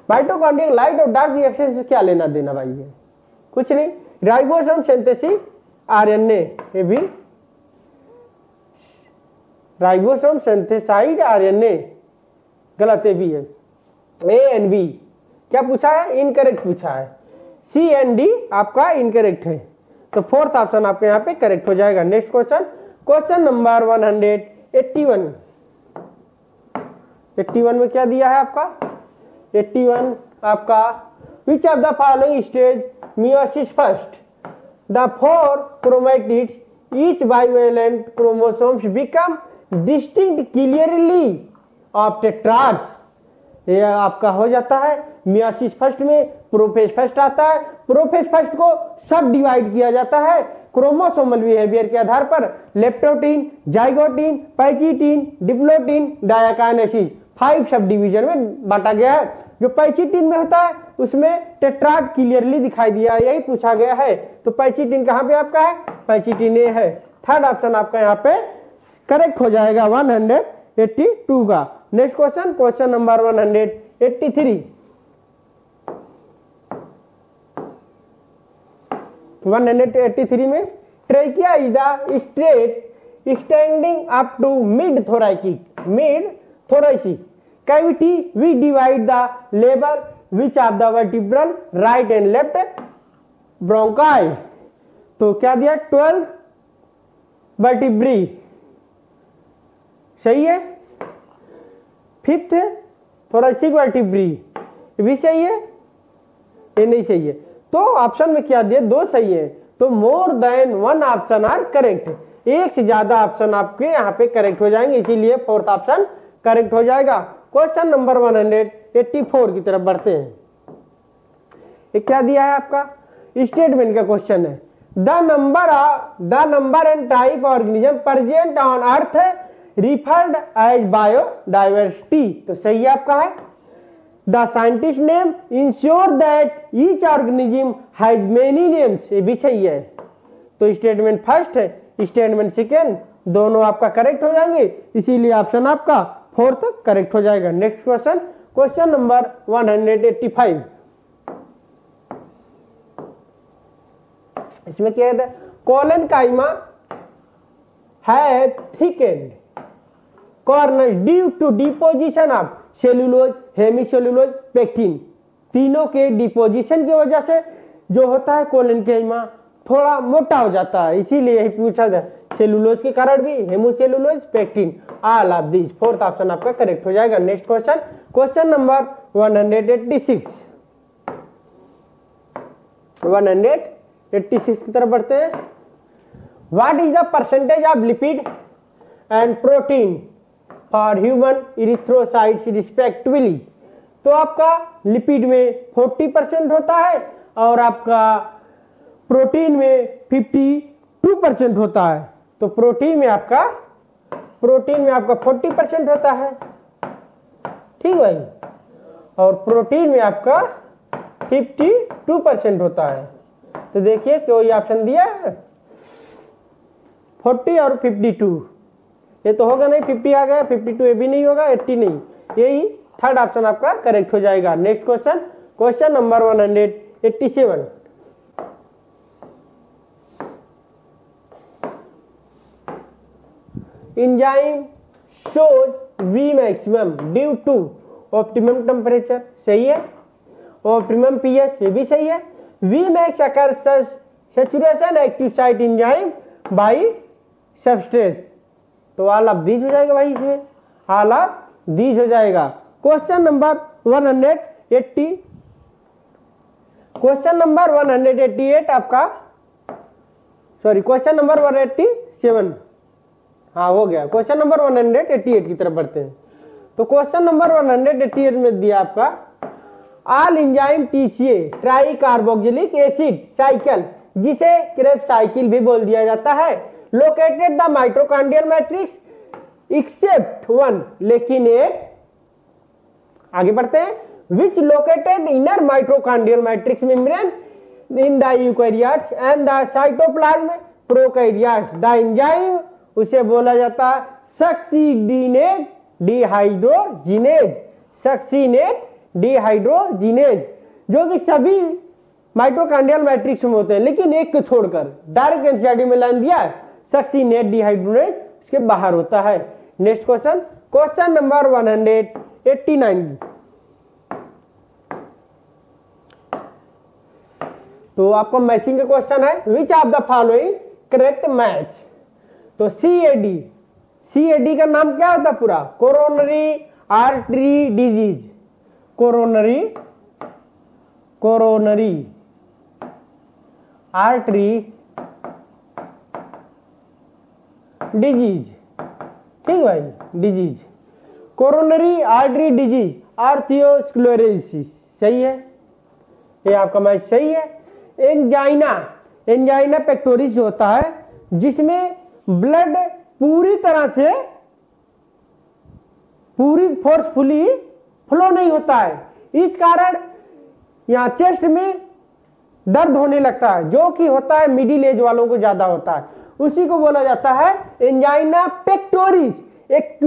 माइटोकॉन्ड्रिया लाइट और डार्क रिएक्शन से क्या लेना देना भाई, है कुछ नहीं। राइबोसोम सिंथेसिस आरएनए, ये भी राइबोसोम सिंथेसाइड आरएनए, गलत है भी है। ए एंड बी क्या पूछा है, इनकरेक्ट पूछा है। सी एंड डी आपका इनकरेक्ट है, तो फोर्थ ऑप्शन आपके यहाँ पे करेक्ट हो जाएगा। Next question, question number 181। 81 में क्या दिया है आपका 81 आपका विच of the following stage meiosis first the 4 chromatids each bivalent chromosomes become distinct clearly of टेट्राड्स। ये आपका हो जाता है मियोसिस फर्स्ट में प्रोफेज फर्स्ट आता है। प्रोफेज फर्स्ट को सब डिवाइड किया जाता है क्रोमोसोमल बिहेवियर के आधार पर leptotene, zygotene, pachytene, diplotene, diakinesis 5 सब डिवीजन में बांटा गया है। जो पैचिटीन में होता है उसमें टेट्राड क्लियरली दिखाई दिया, यही पूछा गया है। तो पैचिटीन कहां पे आपका है, पैचिटीन ए है। थर्ड ऑप्शन आपका यहाँ पे करेक्ट हो जाएगा 182 का। Next question, question number 183। 183 में trachea is the straight extending up to mid thoracic cavity we divide the labour which of the vertebral right and left bronchi. तो क्या दिया 12 वर्टिब्री सही है। 5th थोरैसिक वर्टिब्री भी सही है, ये नहीं सही है। तो ऑप्शन में क्या दिया, 2 सही है। तो more than 1 option are correct, एक से ज्यादा ऑप्शन आपके यहाँ पे करेक्ट हो जाएंगे, इसीलिए 4th ऑप्शन करेक्ट हो जाएगा। क्वेश्चन नंबर 184 की तरफ बढ़ते हैं। ये क्या दिया है आपका, स्टेटमेंट का क्वेश्चन है। The number and type organism present on earth referred as biodiversity. तो सही आपका है। The scientist name insure that each organism has many names, ये भी सही है। तो स्टेटमेंट फर्स्ट है, स्टेटमेंट सेकेंड दोनों आपका करेक्ट हो जाएंगे, इसीलिए ऑप्शन आपका 4th करेक्ट हो जाएगा। Next question, question number 185। इसमें क्या है, कोलन काइमा है thickened corner due to deposition of cellulose, hemicellulose, pectin. तीनों के डिपोजिशन की वजह से जो होता है कोलेनकाइमा थोड़ा मोटा हो जाता है, इसीलिए यही पूछा जाए सेलुलोज के कारण भी hemicellulose, pectin, all of this. 4th option आपका करेक्ट हो जाएगा। Next question, question number 186। 186 की तरफ बढ़ते हैं। What is the percentage of lipid and protein for human erythrocytes respectively. तो आपका लिपिड में 40% होता है और आपका प्रोटीन में 52% होता है। तो प्रोटीन में आपका 40% होता है, ठीक भाई, और प्रोटीन में आपका 52% होता है। तो देखिए कोई ऑप्शन दिया है 40 और 52, ये तो होगा नहीं, 50 आ गया, 52 ये भी नहीं होगा, 80 नहीं, यही 3rd ऑप्शन आपका करेक्ट हो जाएगा। Next question, question number 187। Enzyme shows V maximum due to optimum temperature, सही है। ऑप्टिमम pH, ये भी सही है। V max occurs saturation active site enzyme by substrate. तो ऑल ऑफ दीज हो जाएगा भाई, इसमें ऑल ऑफ दीज हो जाएगा। क्वेश्चन नंबर 180, क्वेश्चन नंबर 188 आपका, सॉरी क्वेश्चन नंबर 187, हाँ हो गया। क्वेश्चन नंबर 188 की तरफ बढ़ते हैं। तो क्वेश्चन नंबर 188 में दिया आपका all enzyme TCA tri carboxylic acid cycle, जिसे क्रेब्स साइकिल भी बोल दिया जाता है, located the mitochondrial matrix except 1, लेकिन एक, आगे बढ़ते हैं, which located inner mitochondrial matrix membrane in the eukaryotes and the cytoplasm prokaryotes. The enzyme उसे बोला जाता है सक्सीनेट डिहाइड्रोजिनेज, सक्सीनेट डिहाइड्रोजिनेज, जो कि सभी माइटोकॉन्ड्रियल मैट्रिक्स में होते हैं, लेकिन एक को छोड़कर डायरेक्ट एनसीईआरटी में लाइन दिया है सक्सीनेट डिहाइड्रोजिनेज उसके बाहर होता है। Next question, question number 189। तो आपको मैचिंग का क्वेश्चन है, विच of the following correct match. तो CAD का नाम क्या होता है पूरा, coronary artery disease, coronary artery disease, ठीक भाई, डिजीज, कोरोनरी आर्टरी डिजीज, आर्थियोस्क्लेरोसिस, सही है, ये आपका मैच सही है। एंजाइना पेक्टोरिस होता है जिसमें ब्लड पूरी फोर्सफुली फ्लो नहीं होता है, इस कारण यहाँ चेस्ट में दर्द होने लगता है, जो कि होता है मिडिल एज वालों को ज्यादा होता है, उसी को बोला जाता है एंजाइना पेक्टोरिस। एक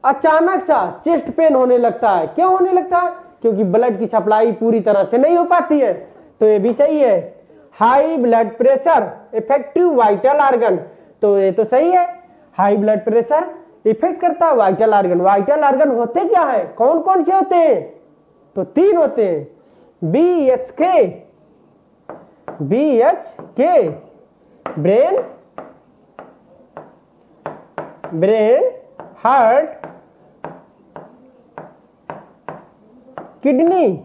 अचानक सा चेस्ट पेन होने लगता है, क्यों होने लगता है? क्योंकि ब्लड की सप्लाई पूरी तरह से नहीं हो पाती है, तो ये भी सही है। High blood pressure effective vital organ, तो ये तो सही है, हाई ब्लड प्रेशर इफेक्ट करता है वाइटल ऑर्गन। वाइटल ऑर्गन होते क्या है, कौन कौन से होते हैं? तो 3 होते हैं, BHK, ब्रेन, हार्ट, किडनी,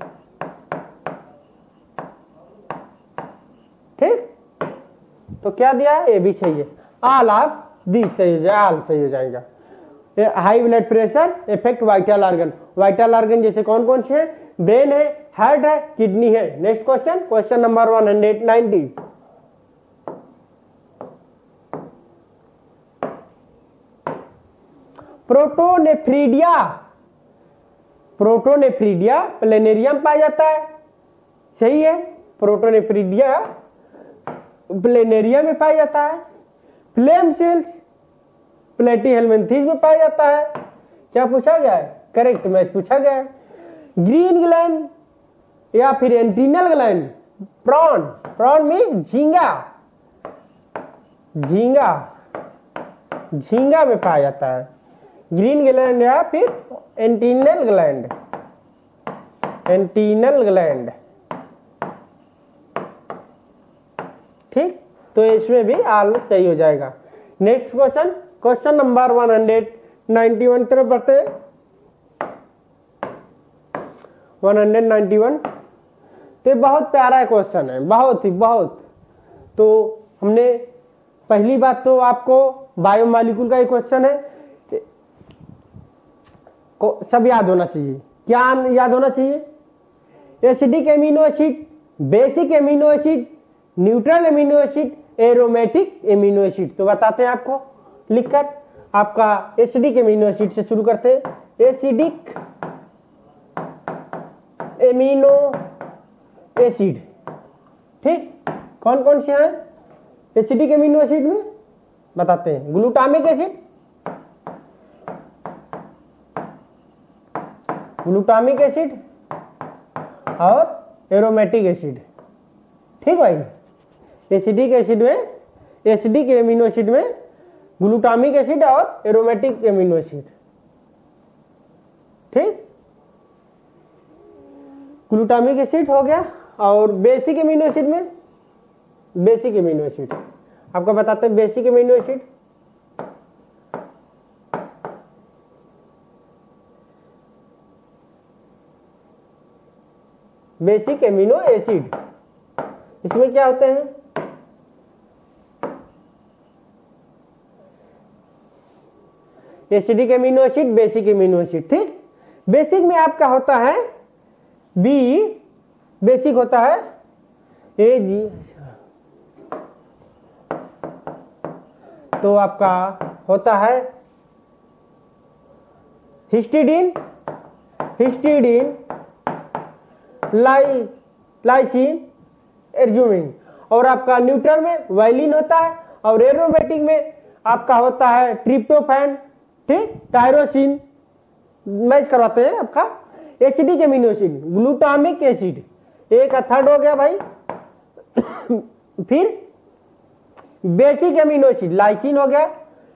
ठीक। तो क्या दिया है? ये भी सही है, ऑल ऑफ दिस सही हो जाएगा, ऑल सही हो जाएगा। High blood pressure effect vital organ, vital organ जैसे कौन कौन से हैं? ब्रेन है, हार्ट है, किडनी है। Next question number 190। प्रोटोनेफ्रीडिया प्लेनेरियम पाया जाता है, सही है, प्रोटोनेफ्रीडिया प्लेनेरियम में पाया जाता है। फ्लेम सेल्स प्लेटीहेल्मिन्थेस में पाया जाता है। क्या पूछा गया है? करेक्ट मैच पूछा गया है। ग्रीन ग्लैंड या फिर एंटीनल ग्लैंड, प्रॉन मीन्स झींगा में पाया जाता है। ग्रीन ग्लैंड या फिर एंटीनल ग्लैंड, ठीक। तो इसमें भी आल सही हो जाएगा। नेक्स्ट क्वेश्चन नंबर 191 तरफ बढ़ते हैं। 191 तो बहुत प्यारा क्वेश्चन है, बहुत। तो हमने पहली बात तो आपको बायोमॉलिक्यूल का एक क्वेश्चन है, सब याद होना चाहिए। क्या याद होना चाहिए? Acidic amino acid, basic amino acid, neutral amino acid, aromatic amino acid. तो बताते हैं आपको लिखकर। आपका एसिडिक एमिनो एसिड से शुरू करते हैं। एसिडिक एमिनो एसिड, ठीक। कौन कौन से हैं एसिडिक एमिनो एसिड में? बताते हैं। ग्लूटामिक एसिड और एरोमेटिक एसिड, ठीक भाई। एसिडिक एमिनो एसिड में ग्लूटामिक एसिड और एरोमेटिक एमिनो एसिड, ठीक। ग्लूटामिक एसिड हो गया। और बेसिक एमिनो एसिड में, बेसिक एमिनो एसिड आपको बताते हैं। बेसिक एमिनो एसिड इसमें क्या होते हैं? Acidic amino acid, basic amino acid, ठीक। बेसिक में आपका होता है बेसिक होता है AG, तो आपका होता है हिस्टिडीन, लाइसिन, एर्जुमिन। और आपका न्यूट्रल में वाइलिन होता है, और एरोमेटिक में आपका होता है ट्रिप्टोफैन, ठीक, टायरोसिन। मैच करवाते हैं आपका। Acidic amino acid, glutamic acid, एक थर्ड हो गया भाई। फिर बेसिक एमिनो एसिड, लाइसिन हो गया।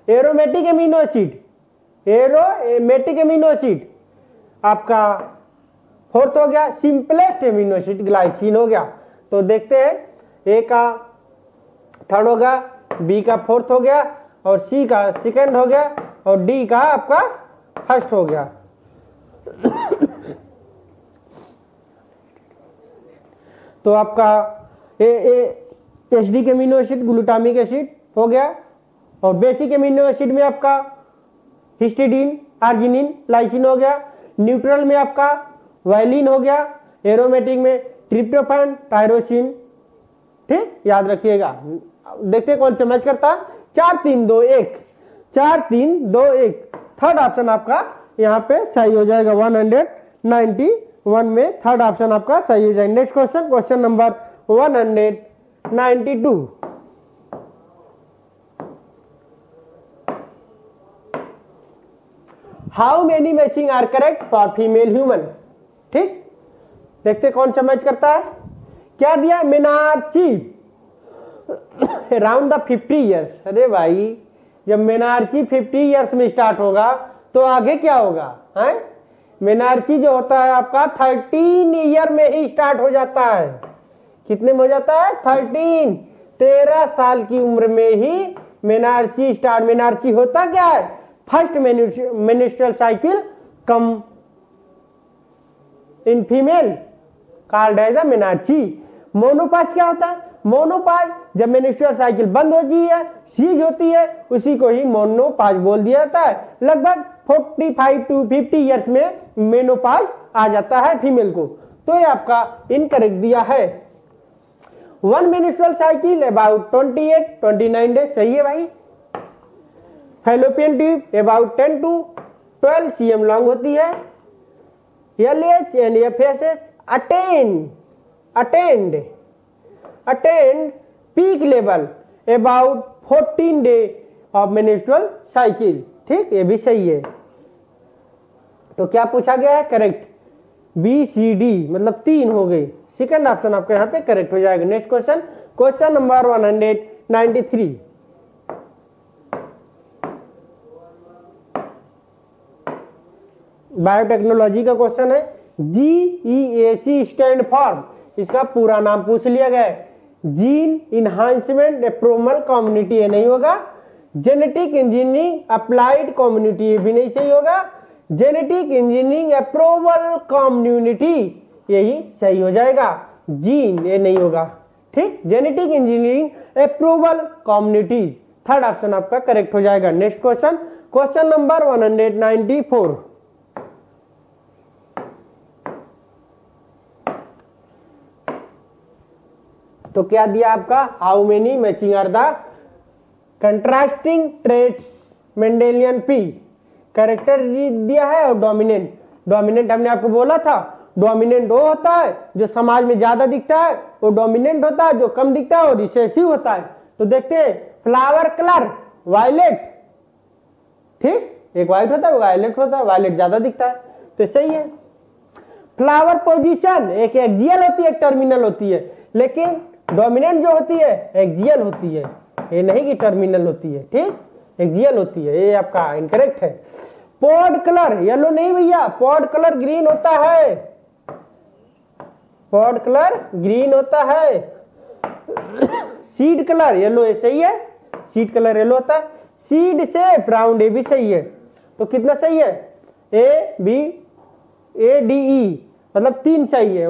एरोमेटिक एमिनो एसिड आपका फोर्थ हो गया। सिंपलेस्ट एमिनो एसिड ग्लाइसिन हो गया। तो देखते हैं, ए का थर्ड हो गया, बी का फोर्थ हो गया, और सी का सेकंड हो गया, और डी का आपका फर्स्ट हो गया। तो आपका acidic amino acid glutamic acid हो गया, और बेसिक एमिनो एसिड में आपका हिस्टिडीन, आर्जिनिन, लाइसिन हो गया। न्यूट्रल में आपका वायलिन हो गया। एरोमेटिक में ट्रिप्टोफैन, टायरोसिन। ठीक, याद रखिएगा। देखते कौन से मैच करता है। 4 3 2 1, 4 3 2 1। थर्ड ऑप्शन आपका यहाँ पे सही हो जाएगा। 191 में थर्ड ऑप्शन आपका सही हो जाएगा। Next question, question number 192। How many matching are correct for female human. ठीक, देखते कौन सा मैच करता है। क्या दिया, मेनार्ची अराउंड द 50 ईयर्स। अरे भाई, जब मेनार्ची 50 ईयर्स में स्टार्ट होगा तो आगे क्या होगा है? मेनार्ची जो होता है आपका 13 ईयर में ही स्टार्ट हो जाता है। कितने में हो जाता है? 13 साल की उम्र में ही मेनार्ची स्टार्ट। मेनार्ची होता क्या है? First menstrual cycle come in female called as the menarche. Menopause क्या होता है? मोनोपाज जब मेन्स्ट्रुअल साइकिल बंद होती है, सीज होती है, उसी को ही मोनोपाज बोल दिया जाता है। लगभग 45 to 50 ईयर्स में मेनोपाज आ जाता है फीमेल को। तो ये आपका इनकरेक्ट दिया है। 1 मेन्स्ट्रुअल साइकिल अबाउट 28-29 डेज। सही है भाई। Fallopian tube about 10 to 12 cm long होती है। LH and FSH attend peak level about 14 day of menstrual cycle. ठीक, ये भी सही है। तो क्या पूछा गया है? करेक्ट BCD, मतलब 3 हो गई। सेकंड ऑप्शन आपका यहाँ पे करेक्ट हो जाएगा। Next question, question number 193। Biotechnology का क्वेश्चन है। GEAC स्टैंड फॉर, इसका पूरा नाम पूछ लिया गया है। जीन इनहांसमेंट एप्रूवल कम्युनिटी, ये नहीं होगा। जेनेटिक इंजीनियरिंग अप्लाइड कम्युनिटी, ये भी नहीं सही होगा। जेनेटिक इंजीनियरिंग अप्रूवल कम्युनिटी, यही सही हो जाएगा। जीन ये नहीं होगा। ठीक, genetic engineering approval community, third option आपका करेक्ट हो जाएगा। Next question, question number 194। तो क्या दिया आपका? How many matching are the contrasting traits Mendelian pea. Character दिया है और डोमिनेंट। डोमिनेंट हमने आपको बोला था, डोमिनेंट वो होता है जो समाज में ज्यादा दिखता है, वो डोमिनेंट होता है जो कम दिखता है, और रिसेसिव होता है। तो देखते हैं, फ्लावर कलर वायलेट। ठीक, एक व्हाइट होता है, वायलेट होता है, वायलेट ज्यादा दिखता है, तो सही है। फ्लावर पोजीशन एक एक्सियल होती है, एक टर्मिनल होती है, लेकिन डोमिनेंट जो होती है एक्सियल होती है, ये नहीं कि टर्मिनल होती है। ठीक, एक्सियल होती है, ये आपका इनकरेक्ट है। पॉड कलर येलो नहीं भैया, पॉड कलर ग्रीन होता है। पॉड कलर ग्रीन होता है। सीड कलर येलो, ये सही है। सीड कलर येलो होता है। सीड से ब्राउन, ये भी सही है। तो कितना सही है? ABADE, मतलब 3 सही है।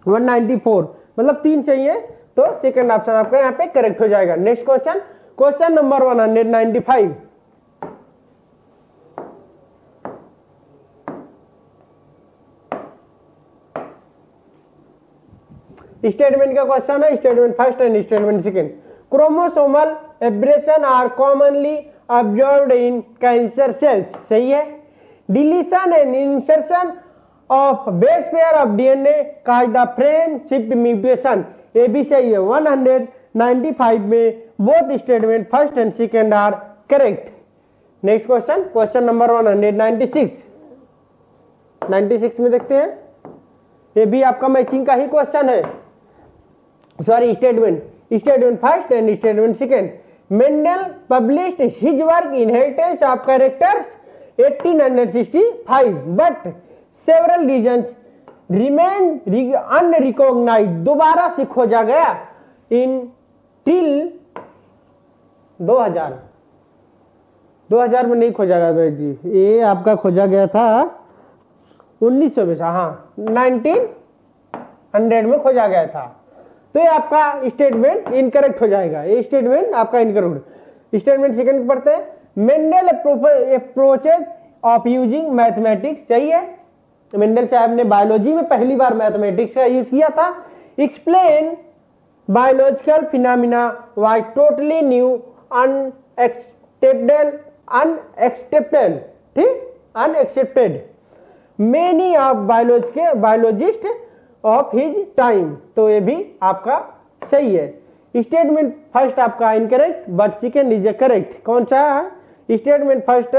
194 मतलब 3 सही है। तो सेकंड ऑप्शन आपका यहाँ पे करेक्ट हो जाएगा। Next question, question number 195। Statement का क्वेश्चन है, statement first and statement second. Chromosomal aberration are commonly observed in cancer cells. सही है। Deletion and insertion of base pair of DNA cause the frame shift mutation, ये भी सही है। 195 में both statement first and second are correct. Next question, question number 196 में देखते हैं। ये भी आपका मैचिंग का ही क्वेश्चन है। Sorry, statement first and statement second. Mendel published his work inheritance of characters 1865, but several reasons remain unrecognised, दोबारा से खोजा गया इन टिल 2000 में नहीं खोजा गया जी, ये आपका खोजा गया था 1900 में, हाँ 1900 में खोजा गया था। तो ये आपका स्टेटमेंट इनकरेक्ट हो जाएगा, ये स्टेटमेंट आपका इनकरेक्ट। स्टेटमेंट सेकंड पढ़ते हैं, Mendel approaches of using mathematics, सही है। मेंडल साहब ने बायोलॉजी में पहली बार मैथमेटिक्स का यूज किया था। Explain biological phenomena was totally new, unacceptable, ठीक, unaccepted many of biologist of his time. तो ये भी आपका सही है। स्टेटमेंट फर्स्ट आपका incorrect but second is correct. कौन सा है? Statement first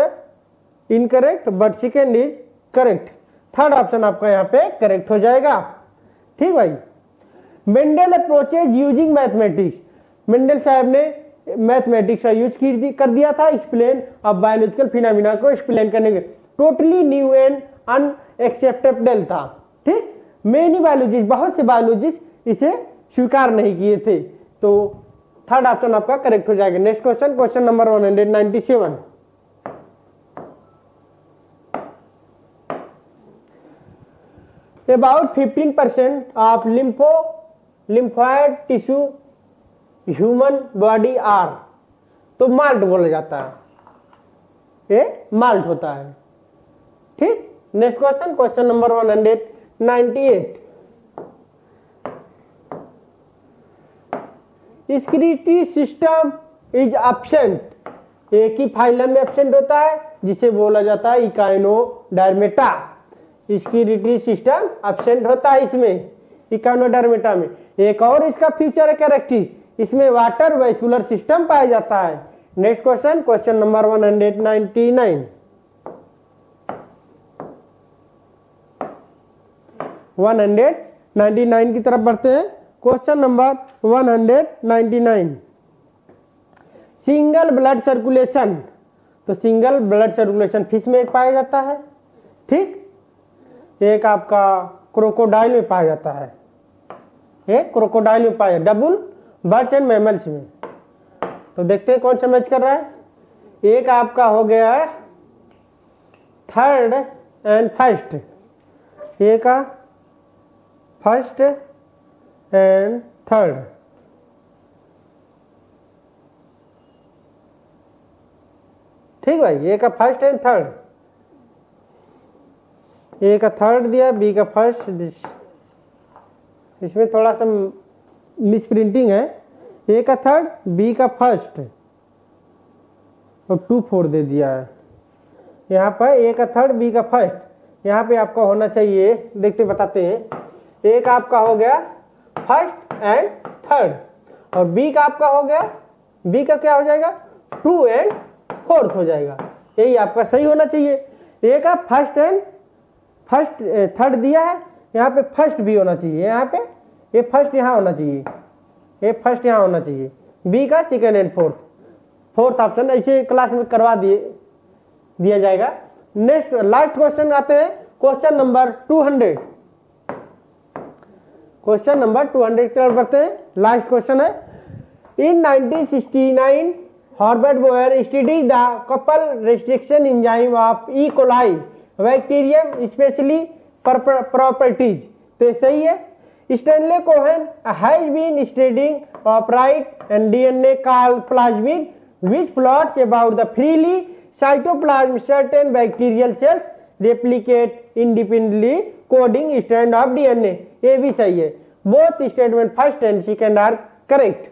incorrect but second is correct. Third option आपका यहाँ पे करेक्ट हो जाएगा, ठीक भाई। Mendel approaches using mathematics, Mendel साहब ने मैथमेटिक्स का यूज कर दिया था एक्सप्लेन अब बायोलॉजिकल फिनोमिना को एक्सप्लेन करने के। टोटली न्यू एंड अनएक्सेप्टेबल था, ठीक। मेनी बायोलॉजिस्ट, बहुत से बायोलॉजिस्ट इसे स्वीकार नहीं किए थे। तो थर्ड ऑप्शन आपका करेक्ट हो जाएगा। Next question, question number 197। About 15% of lymphoid tissue human body are, तो माल्ट बोला जाता है, ये माल्ट होता है, ठीक। Next question, question number 198। Secretory system is absent, एक ही फाइलम में एब्सेंट होता है जिसे बोला जाता है इकाइनोडर्मेटा। स्क्रीटरी सिस्टम एब्सेंट होता है इसमें, इकाइनोडर्मेटा में। एक और इसका फ्यूचर कैरेक्टरिस्टिक, इसमें वाटर वेस्कुलर सिस्टम पाया जाता है। Next question, question number 199। 199 की तरफ बढ़ते हैं। Question number 199, single blood circulation, तो सिंगल ब्लड सर्कुलेशन फिश में पाया जाता है, ठीक। एक आपका क्रोकोडाइल में पाया जाता है, एक क्रोकोडाइल में पाया, डबल बर्ड्स एंड मैमल्स में। तो देखते हैं कौन सा मैच कर रहा है। एक आपका हो गया है थर्ड एंड फर्स्ट, एक का फर्स्ट एंड थर्ड, ठीक भाई, ए का फर्स्ट एंड थर्ड, ए का थर्ड दिया, बी का फर्स्ट, इसमें थोड़ा सा मिस प्रिंटिंग है, ए का थर्ड बी का फर्स्ट और 2-4 दे दिया है यहाँ पर। ए का थर्ड बी का फर्स्ट, यहाँ पे आपका होना चाहिए, देखते बताते हैं। एक आपका हो गया फर्स्ट एंड थर्ड और बी का आपका हो गया, बी का क्या हो जाएगा 2 एंड 4th हो जाएगा, यही आपका सही होना चाहिए। ए का फर्स्ट एंड थर्ड दिया है, यहाँ पे फर्स्ट भी होना चाहिए, यहाँ पे ये फर्स्ट यहाँ होना चाहिए, ये फर्स्ट यहाँ होना चाहिए। बी का सेकेंड एंड फोर्थ ऑप्शन ऐसे क्लास में करवा दिया जाएगा। नेक्स्ट लास्ट क्वेश्चन आते हैं, क्वेश्चन नंबर 200। क्वेश्चन नंबर 200 की तरफ बढ़ते हैं। लास्ट क्वेश्चन है, in 1969 Herbert Boyer studied the couple restriction enzyme of E coli bacterium specially properties, तो सही है। Stanley Cohen has been studying ऑपराइट and DNA called plasmid which plots about the freely cytoplasm certain bacterial cells replicate independently coding strand of DNA, ये भी सही है। both statement first and second are correct,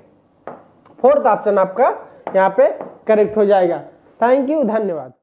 fourth option आपका यहाँ पे correct हो जाएगा। थैंक यू, धन्यवाद।